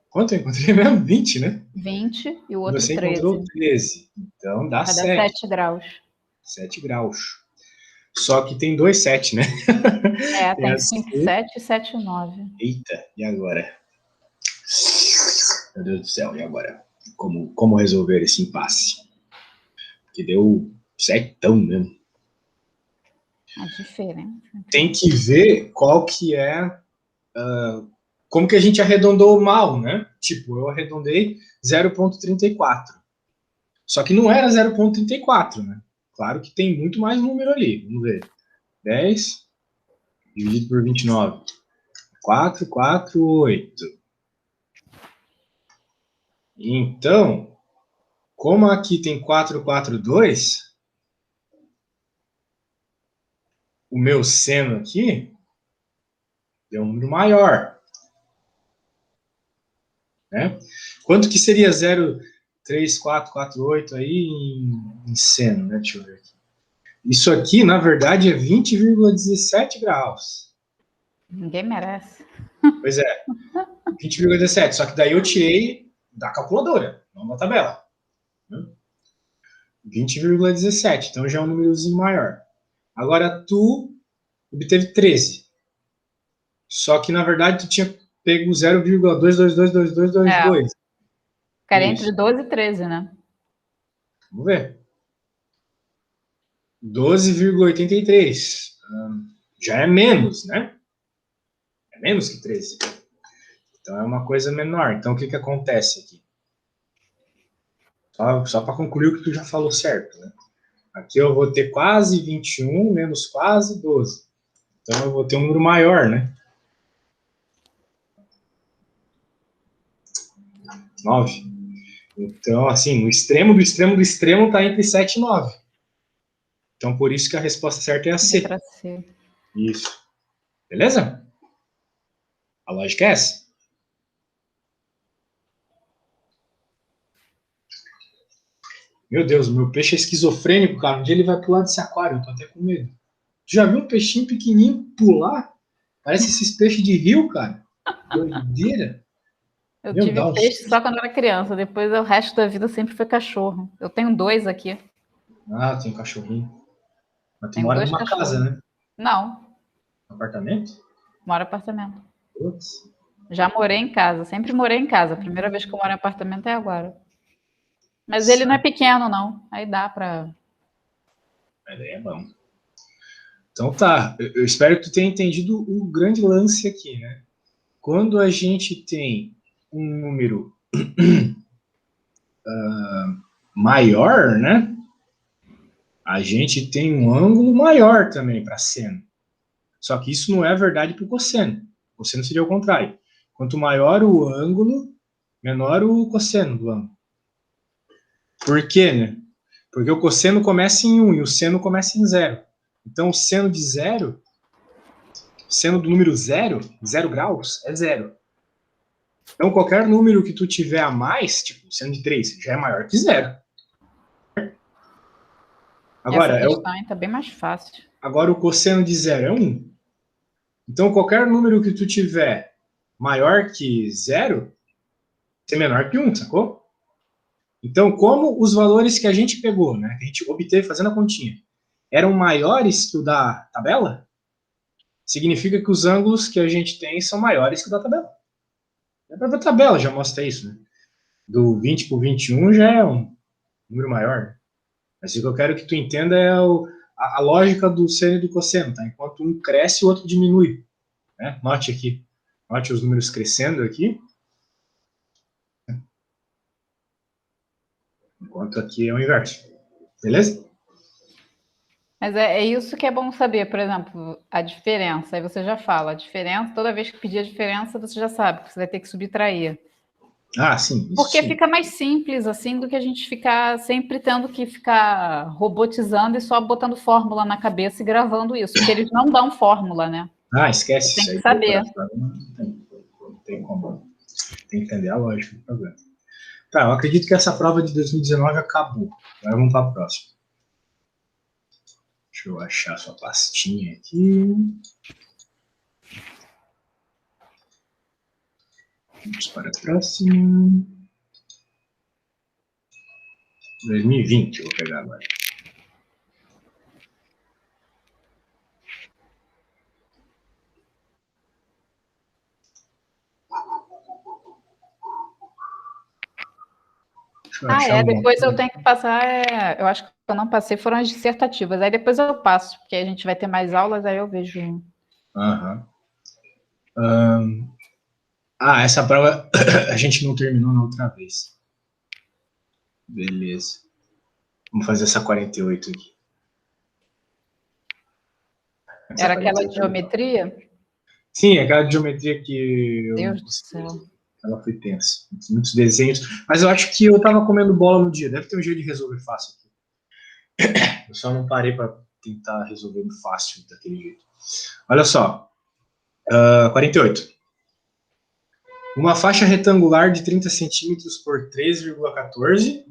Quanto eu encontrei mesmo? 20, né? 20 e o E outro você 13. encontrou 13. Então, dá Vai dar 7. 7 graus. 7 graus. Só que tem 2 7, né? É, Tem tem assim. 5, 7 e 7, 9. Eita, e agora? Meu Deus do céu, e agora? Como resolver esse impasse? Que deu setão mesmo. A diferença. Tem que ver qual que é... como que a gente arredondou mal, né? Tipo, eu arredondei 0,34. Só que não era 0,34, né? Claro que tem muito mais número ali. Vamos ver. 10 dividido por 29. 4, 4, 8. Então, como aqui tem 4, 4, 2, o meu seno aqui deu um número maior. Né? Quanto que seria 0,3448 aí em seno, né? Deixa eu ver aqui. Isso aqui, na verdade, é 20,17 graus. Ninguém merece. Pois é, 20,17. Só que daí eu tirei da calculadora, não da tabela. 20,17. Então já é um númerozinho maior. Agora tu obteve 13. Só que, na verdade, tu tinha pego 0,2222222. Ficaria Isso. entre 12 e 13, né? Vamos ver. 12,83. Já é menos, né? É menos que 13. Então é uma coisa menor. Então o que acontece aqui? Só para concluir o que tu já falou certo, né? Aqui eu vou ter quase 21 menos quase 12. Então eu vou ter um número maior, né? 9. Então, assim, no extremo do extremo do extremo está entre 7 e 9. Então, por isso que a resposta certa é a C. Letra C. Isso. Beleza? A lógica é essa. Meu Deus, meu peixe é esquizofrênico, cara. Um dia ele vai pular desse aquário, eu tô até com medo. Já viu um peixinho pequenininho pular? Parece esses peixes de rio, cara. Doideira. Eu Meu tive Deus. peixe só quando eu era criança, depois o resto da vida sempre foi cachorro. Eu tenho 2 aqui. Ah, tem um cachorrinho. Mas tu Tenho mora 2 numa casa, cachorros. né? Não, Um apartamento? moro em apartamento. Putz. Já morei em casa, sempre morei em casa. A primeira vez que eu moro em apartamento é agora. Mas ele não é pequeno, não. Aí dá para. Mas aí é bom. Então tá, eu espero que tu tenha entendido o grande lance aqui, né? Quando a gente tem um número maior, né? A gente tem um ângulo maior também para seno. Só que isso não é verdade para o cosseno. O cosseno seria o contrário. Quanto maior o ângulo, menor o cosseno do ângulo. Por quê, né? Porque o cosseno começa em 1 e o seno começa em 0. Então, o seno de 0, seno do número 0, 0 graus, é 0. Então, qualquer número que tu tiver a mais, tipo, seno de 3, já é maior que 0. Essa Agora, questão aí tá bem mais fácil. agora o cosseno de 0 é 1. Então, qualquer número que tu tiver maior que 0, é menor que 1, sacou? Então, como os valores que a gente pegou, né, que a gente obteve fazendo a continha, eram maiores que o da tabela, significa que os ângulos que a gente tem são maiores que o da tabela. A própria tabela já mostra isso, né? Do 20 para o 21 já é um número maior. Né? Mas o que eu quero que tu entenda é a lógica do seno e do cosseno, tá? Enquanto um cresce, o outro diminui. Né? Note aqui. Note os números crescendo aqui. Enquanto aqui é o inverso. Beleza? Mas é isso que é bom saber, por exemplo, a diferença. Aí você já fala, a diferença, toda vez que pedir a diferença, você já sabe que você vai ter que subtrair. Ah, sim, isso Porque sim. fica mais simples, assim, do que a gente ficar sempre tendo que ficar robotizando e só botando fórmula na cabeça e gravando isso, porque eles não dão fórmula, né? Ah, esquece Você tem isso que aí. saber. Não tem como. Tem que entender a lógica do programa. Tá, eu acredito que essa prova de 2019 acabou. Agora vamos para a próxima. Deixa eu achar sua pastinha aqui. Vamos para a próxima. 2020 eu vou pegar agora. Deixa eu achar alguma Depois eu coisa. tenho que passar. Eu acho que eu não passei foram as dissertativas. Aí depois eu passo, porque a gente vai ter mais aulas, aí eu vejo. Aham. Essa prova a gente não terminou na outra vez. Beleza. Vamos fazer essa 48 aqui. Essa Era aquela 48 de é legal. geometria? Sim, aquela geometria que eu não Deus do consegui. céu. Ela foi tensa. Muitos desenhos. Mas eu acho que eu tava comendo bola no dia. Deve ter um jeito de resolver fácil aqui. Eu só não parei para tentar resolver fácil daquele jeito. Olha só. 48. Uma faixa retangular de 30 centímetros por 3,14.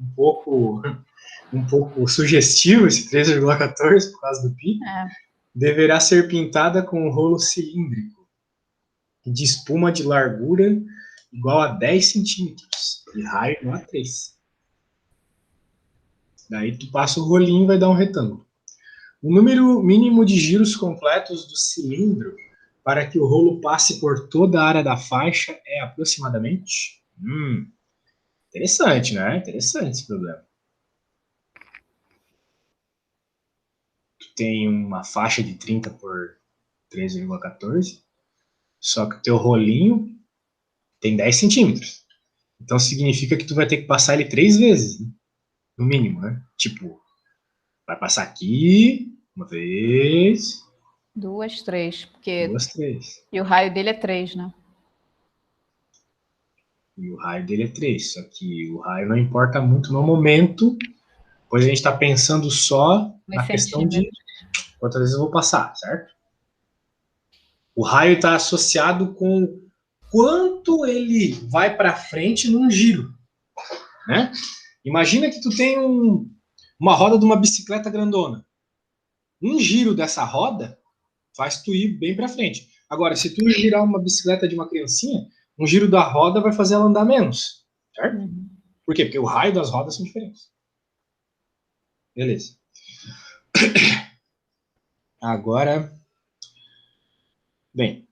Um pouco sugestivo esse 3,14 por causa do pi. Deverá ser pintada com um rolo cilíndrico de espuma de largura igual a 10 centímetros e raio igual a 3. Daí tu passa o rolinho e vai dar um retângulo. O número mínimo de giros completos do cilindro para que o rolo passe por toda a área da faixa é aproximadamente... Interessante, né? Interessante esse problema. Tu tem uma faixa de 30 por 3,14, só que o teu rolinho tem 10 centímetros. Então significa que tu vai ter que passar ele 3 vezes, né? No mínimo, né? Tipo, vai passar aqui, uma vez, 2, 3. Porque... 2, 3. E o raio dele é 3, né? E o raio dele é 3. Só que o raio não importa muito no momento, pois a gente está pensando só Nos na questão de centímetros. quantas vezes eu vou passar, certo? O raio está associado com quanto ele vai para frente num giro, né? Imagina que tu tem uma roda de uma bicicleta grandona. Um giro dessa roda faz tu ir bem para frente. Agora, se tu girar uma bicicleta de uma criancinha, um giro da roda vai fazer ela andar menos, certo? Por quê? Porque o raio das rodas são diferentes. Beleza. Agora, bem,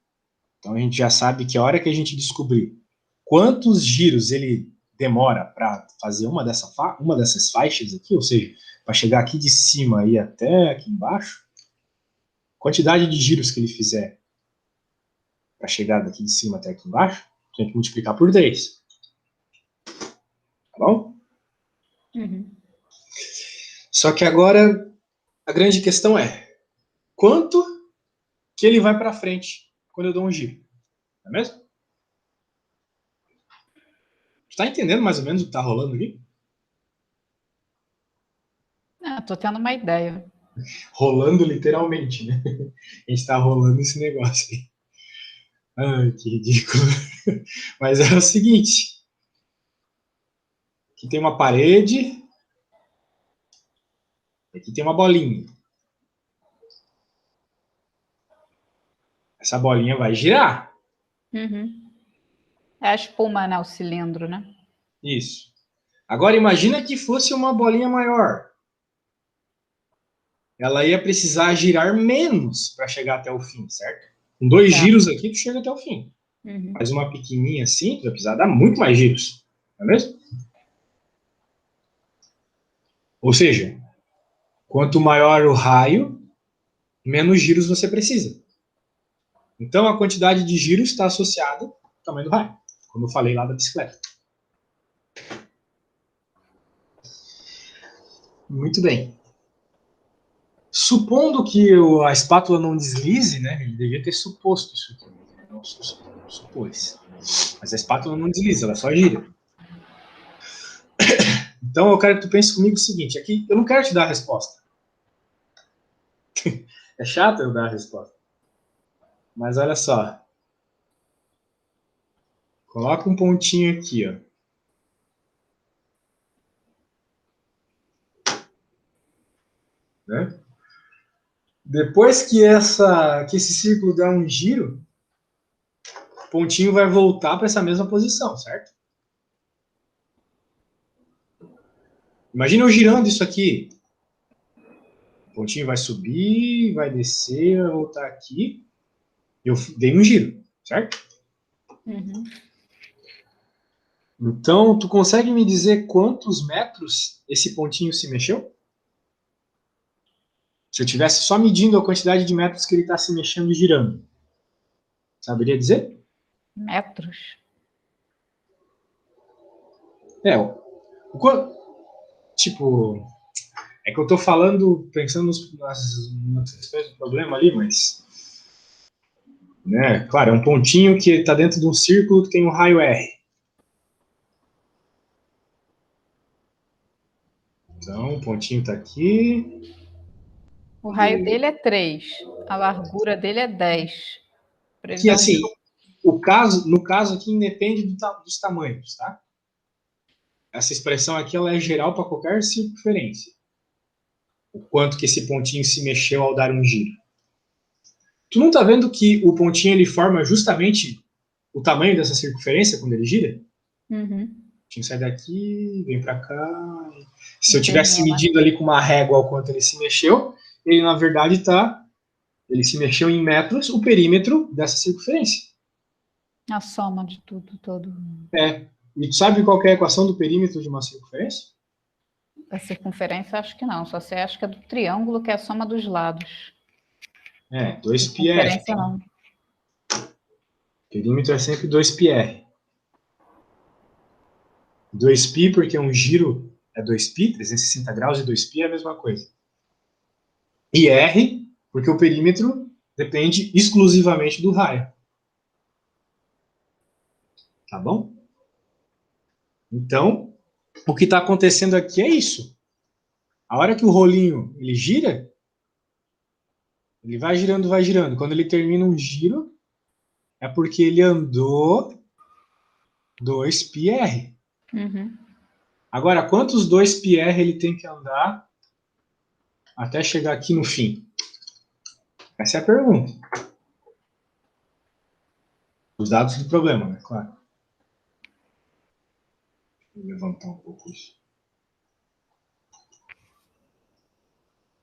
Então a gente já sabe que a hora que a gente descobrir quantos giros ele demora para fazer uma dessas faixas aqui, ou seja, para chegar aqui de cima e até aqui embaixo, quantidade de giros que ele fizer para chegar daqui de cima até aqui embaixo, tem que multiplicar por 3. Tá bom? Uhum. Só que agora a grande questão é quanto que ele vai para frente quando eu dou um giro. Não é mesmo? Tá entendendo mais ou menos o que tá rolando aqui? Tô tendo uma ideia. Rolando literalmente, né? A gente tá rolando esse negócio aí. Ai, que ridículo. Mas é o seguinte: aqui tem uma parede, aqui tem uma bolinha. Essa bolinha vai girar. Uhum. É a espuma, né? O cilindro, né? Isso. Agora imagina que fosse uma bolinha maior. Ela ia precisar girar menos para chegar até o fim, certo? Com 2 Certo. giros aqui, tu chega até o fim. Uhum. Mas uma pequenininha assim, tu vai precisar dar muito mais giros. Não é mesmo? Ou seja, quanto maior o raio, menos giros você precisa. Então a quantidade de giros está associada ao tamanho do raio, como eu falei lá da bicicleta. Muito bem. Supondo que a espátula não deslize, né? Ele devia ter suposto isso aqui. Não supôs. Mas a espátula não desliza, ela só gira. Então eu quero que tu pense comigo o seguinte: aqui eu não quero te dar a resposta. É chato eu dar a resposta. Mas olha só. Coloca um pontinho aqui, ó. Né? Depois que esse círculo der um giro, o pontinho vai voltar para essa mesma posição, certo? Imagina eu girando isso aqui. O pontinho vai subir, vai descer, vai voltar aqui. Eu dei um giro, certo? Uhum. Então, tu consegue me dizer quantos metros esse pontinho se mexeu? Se eu estivesse só medindo a quantidade de metros que ele está se mexendo e girando. Saberia dizer? Metros. É, tipo, é que eu tô falando, pensando nas questões do problema ali, mas, né, claro, é um pontinho que está dentro de um círculo que tem um raio R. Então, o pontinho está aqui. O raio dele é 3. A largura dele é 10. Para ele Que, dar um assim, giro. no caso aqui, independe dos tamanhos, tá? Essa expressão aqui, ela é geral para qualquer circunferência. O quanto que esse pontinho se mexeu ao dar um giro. Tu não tá vendo que o pontinho ele forma justamente o tamanho dessa circunferência quando ele gira? Uhum. O pontinho sai daqui, vem para cá. Se eu E tivesse termina. medindo ali com uma régua o quanto ele se mexeu, ele na verdade ele se mexeu em metros, o perímetro dessa circunferência. A soma de tudo, todo. É. E tu sabe qual que é a equação do perímetro de uma circunferência? A circunferência, acho que não. Só sei, acho que é do triângulo, que é a soma dos lados. 2πr. Circunferência, não. Perímetro é sempre 2πr. 2π porque um giro é 2π, 360 graus e 2π é a mesma coisa. E r porque o perímetro depende exclusivamente do raio. Tá bom? Então, o que está acontecendo aqui é isso. A hora que o rolinho ele gira, ele vai girando, vai girando. Quando ele termina um giro, é porque ele andou 2πr. Uhum. Agora, quantos 2πr ele tem que andar até chegar aqui no fim? Essa é a pergunta. Os dados do problema, né? Claro. Vou levantar um pouco isso.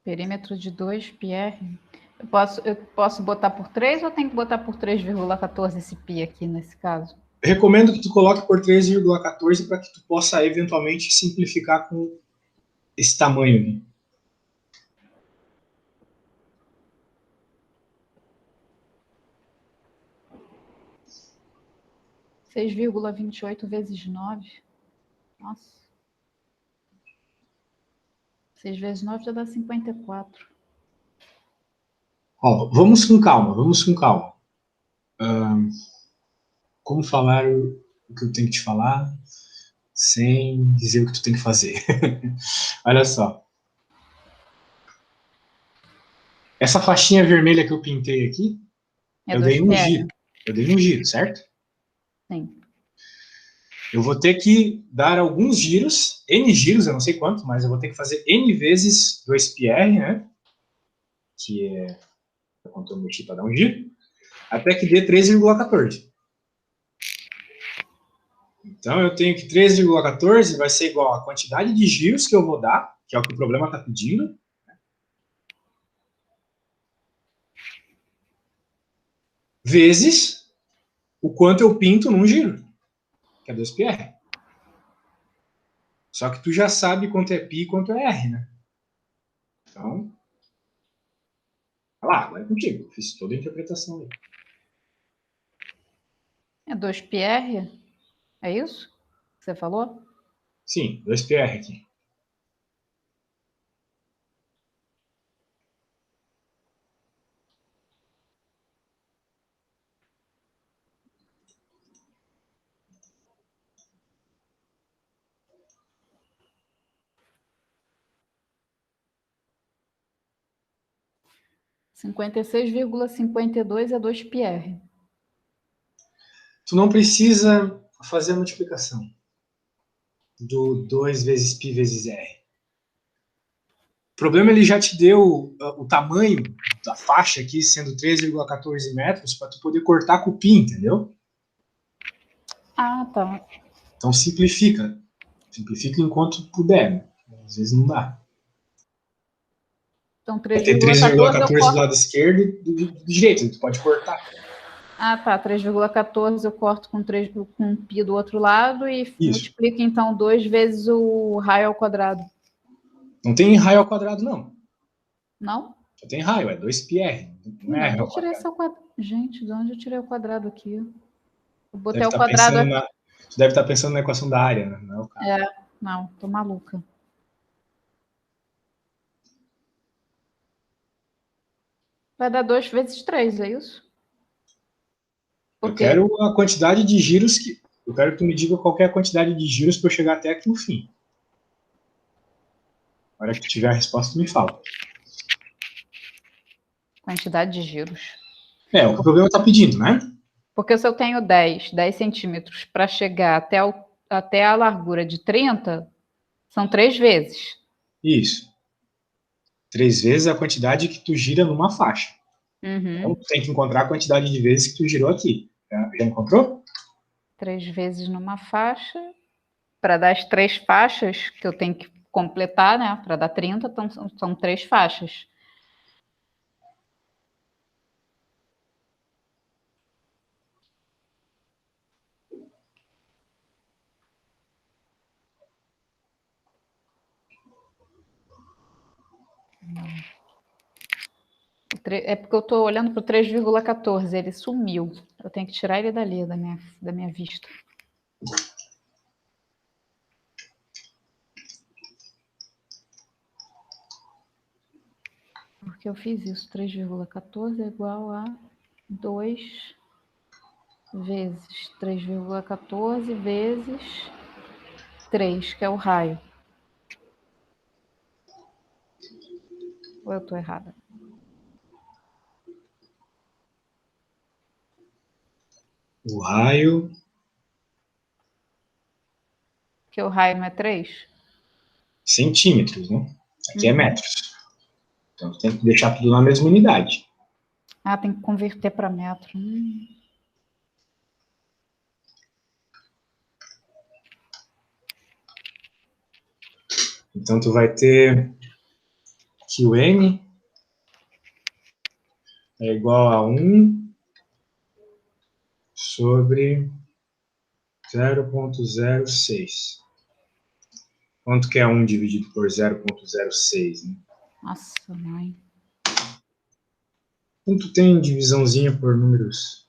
Perímetro de 2πr. Eu posso botar por 3 ou tem que botar por 3,14 esse π aqui nesse caso? Recomendo que tu coloque por 3,14 para que tu possa eventualmente simplificar com esse tamanho aqui. Seis 6,28 vezes 9. Nossa. 6 vezes 9 já dá 54. Ó, vamos com calma, vamos com calma. Como falar o que eu tenho que te falar sem dizer o que tu tem que fazer? Olha só. Essa faixinha vermelha que eu pintei aqui, É eu dei um 2πr? giro. Eu dei um giro, certo? Sim. Eu vou ter que dar alguns giros, N giros, eu não sei quanto, mas eu vou ter que fazer N vezes 2πr, né? Que é quanto eu mexi para dar um giro, até que dê 3,14. Então eu tenho que 3,14 vai ser igual à quantidade de giros que eu vou dar, que é o que o problema está pedindo, vezes o quanto eu pinto num giro, que é 2πr. Só que tu já sabe quanto é π e quanto é r, né? Então, vai lá, agora é contigo. Fiz toda a interpretação aí. É 2πr? É isso que você falou? Sim, 2πr aqui. Cinquenta e 56,52 é 2πr. Tu não precisa fazer a multiplicação do 2 vezes π vezes r. O problema ele já te deu o tamanho da faixa aqui, sendo 3,14 metros, para tu poder cortar com o pi, entendeu? Ah, tá. Então simplifica. Simplifica enquanto puder. Né? Às vezes não dá. Então Vai ter 3,14 eu 3,14 do corto. lado esquerdo e do direito. Tu pode cortar. Ah, tá. 3,14 eu corto com 3 com π do outro lado e Isso. multiplico então 2 vezes o raio ao quadrado. Não tem raio ao quadrado, não. Não? Só tem raio, é 2πr. Não De é onde raio eu ao tirei quadrado. esse quadrado? Gente, de onde eu tirei o quadrado aqui? Eu botei Deve o estar quadrado pensando aqui. tu deve estar pensando na equação da área, né? Não é o caso. É, não, tô maluca. Vai dar 2 vezes 3, é isso? Eu Porque quero a quantidade de giros que. Eu quero que tu me diga qual é a quantidade de giros para eu chegar até aqui no fim. Na hora que tu tiver a resposta, tu me fala. quantidade de giros. É, o que o problema está pedindo, né? Porque se eu tenho 10 centímetros para chegar até a largura de 30, são 3 vezes. Isso. 3 vezes a quantidade que tu gira numa faixa. Então, Uhum. tu tem que encontrar a quantidade de vezes que tu girou aqui. Já encontrou? 3 vezes numa faixa. Para dar as 3 faixas que eu tenho que completar, né? Para dar 30, então são 3 faixas. É porque eu estou olhando para o 3,14, ele sumiu. Eu tenho que tirar ele dali, da minha vista. Porque eu fiz isso, 3,14 é igual a 2 vezes 3,14 vezes 3, que é o raio. Ou eu estou errada? O raio. Porque o raio não é 3? Centímetros, né? Aqui é Uhum. metros. Então, tu tem que deixar tudo na mesma unidade. Ah, tem que converter para metro. Então, tu vai ter que o N é igual a 1 sobre 0,06. Quanto que é 1 dividido por 0,06, né? Nossa, mãe. Quando tem divisãozinha por números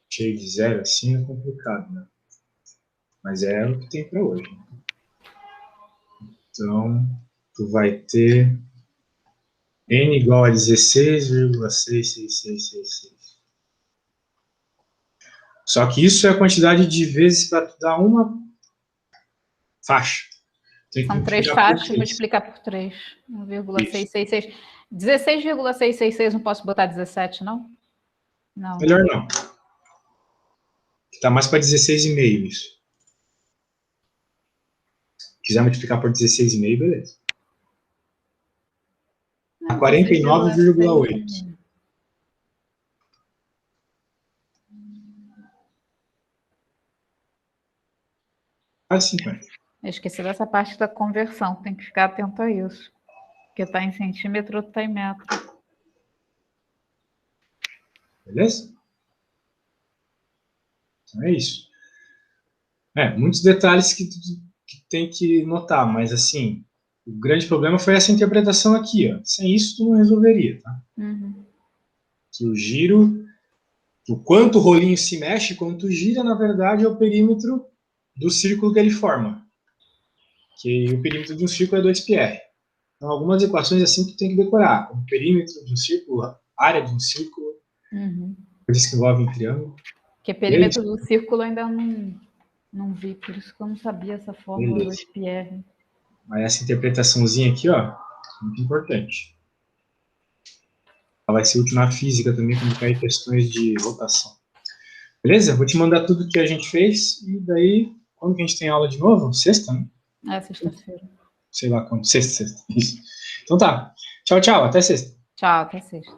cheio de zero, assim é complicado, né? Mas é o que tem para hoje. Então, tu vai ter n igual a 16,66666. Só que isso é a quantidade de vezes para tu dar uma faixa. Tem que São 3 multiplicar por faixas, 3. multiplicar por 3. 1,666. 16,666, não posso botar 17, não? Não. Melhor não. Tá mais para 16,5 isso. Se quiser multiplicar por 16,5, beleza. A 49,8. Quase 50. Eu esqueci dessa parte da conversão, tem que ficar atento a isso. Porque está em centímetro, outro está em metro. Beleza? Então é isso. Muitos detalhes que tem que notar, mas assim, o grande problema foi essa interpretação aqui, ó. Sem isso tu não resolveria, tá? Uhum. Que o giro, o quanto o rolinho se mexe quando tu gira, na verdade, é o perímetro do círculo que ele forma. Que o perímetro de um círculo é 2πr. Então, algumas equações assim tu tem que decorar, como o perímetro de um círculo, a área de um círculo, coisas que envolvem um triângulo. Porque perímetro do círculo ainda não vi, por isso que eu não sabia essa fórmula 2πr. Mas essa interpretaçãozinha aqui, ó, muito importante. Ela vai ser útil na física também, quando cair questões de rotação. Beleza? Vou te mandar tudo que a gente fez, e daí, quando que a gente tem aula de novo? Sexta, né? Sexta-feira. Sei lá quando. Sexta. Isso. Então tá. Tchau, tchau. Até sexta. Tchau, até sexta.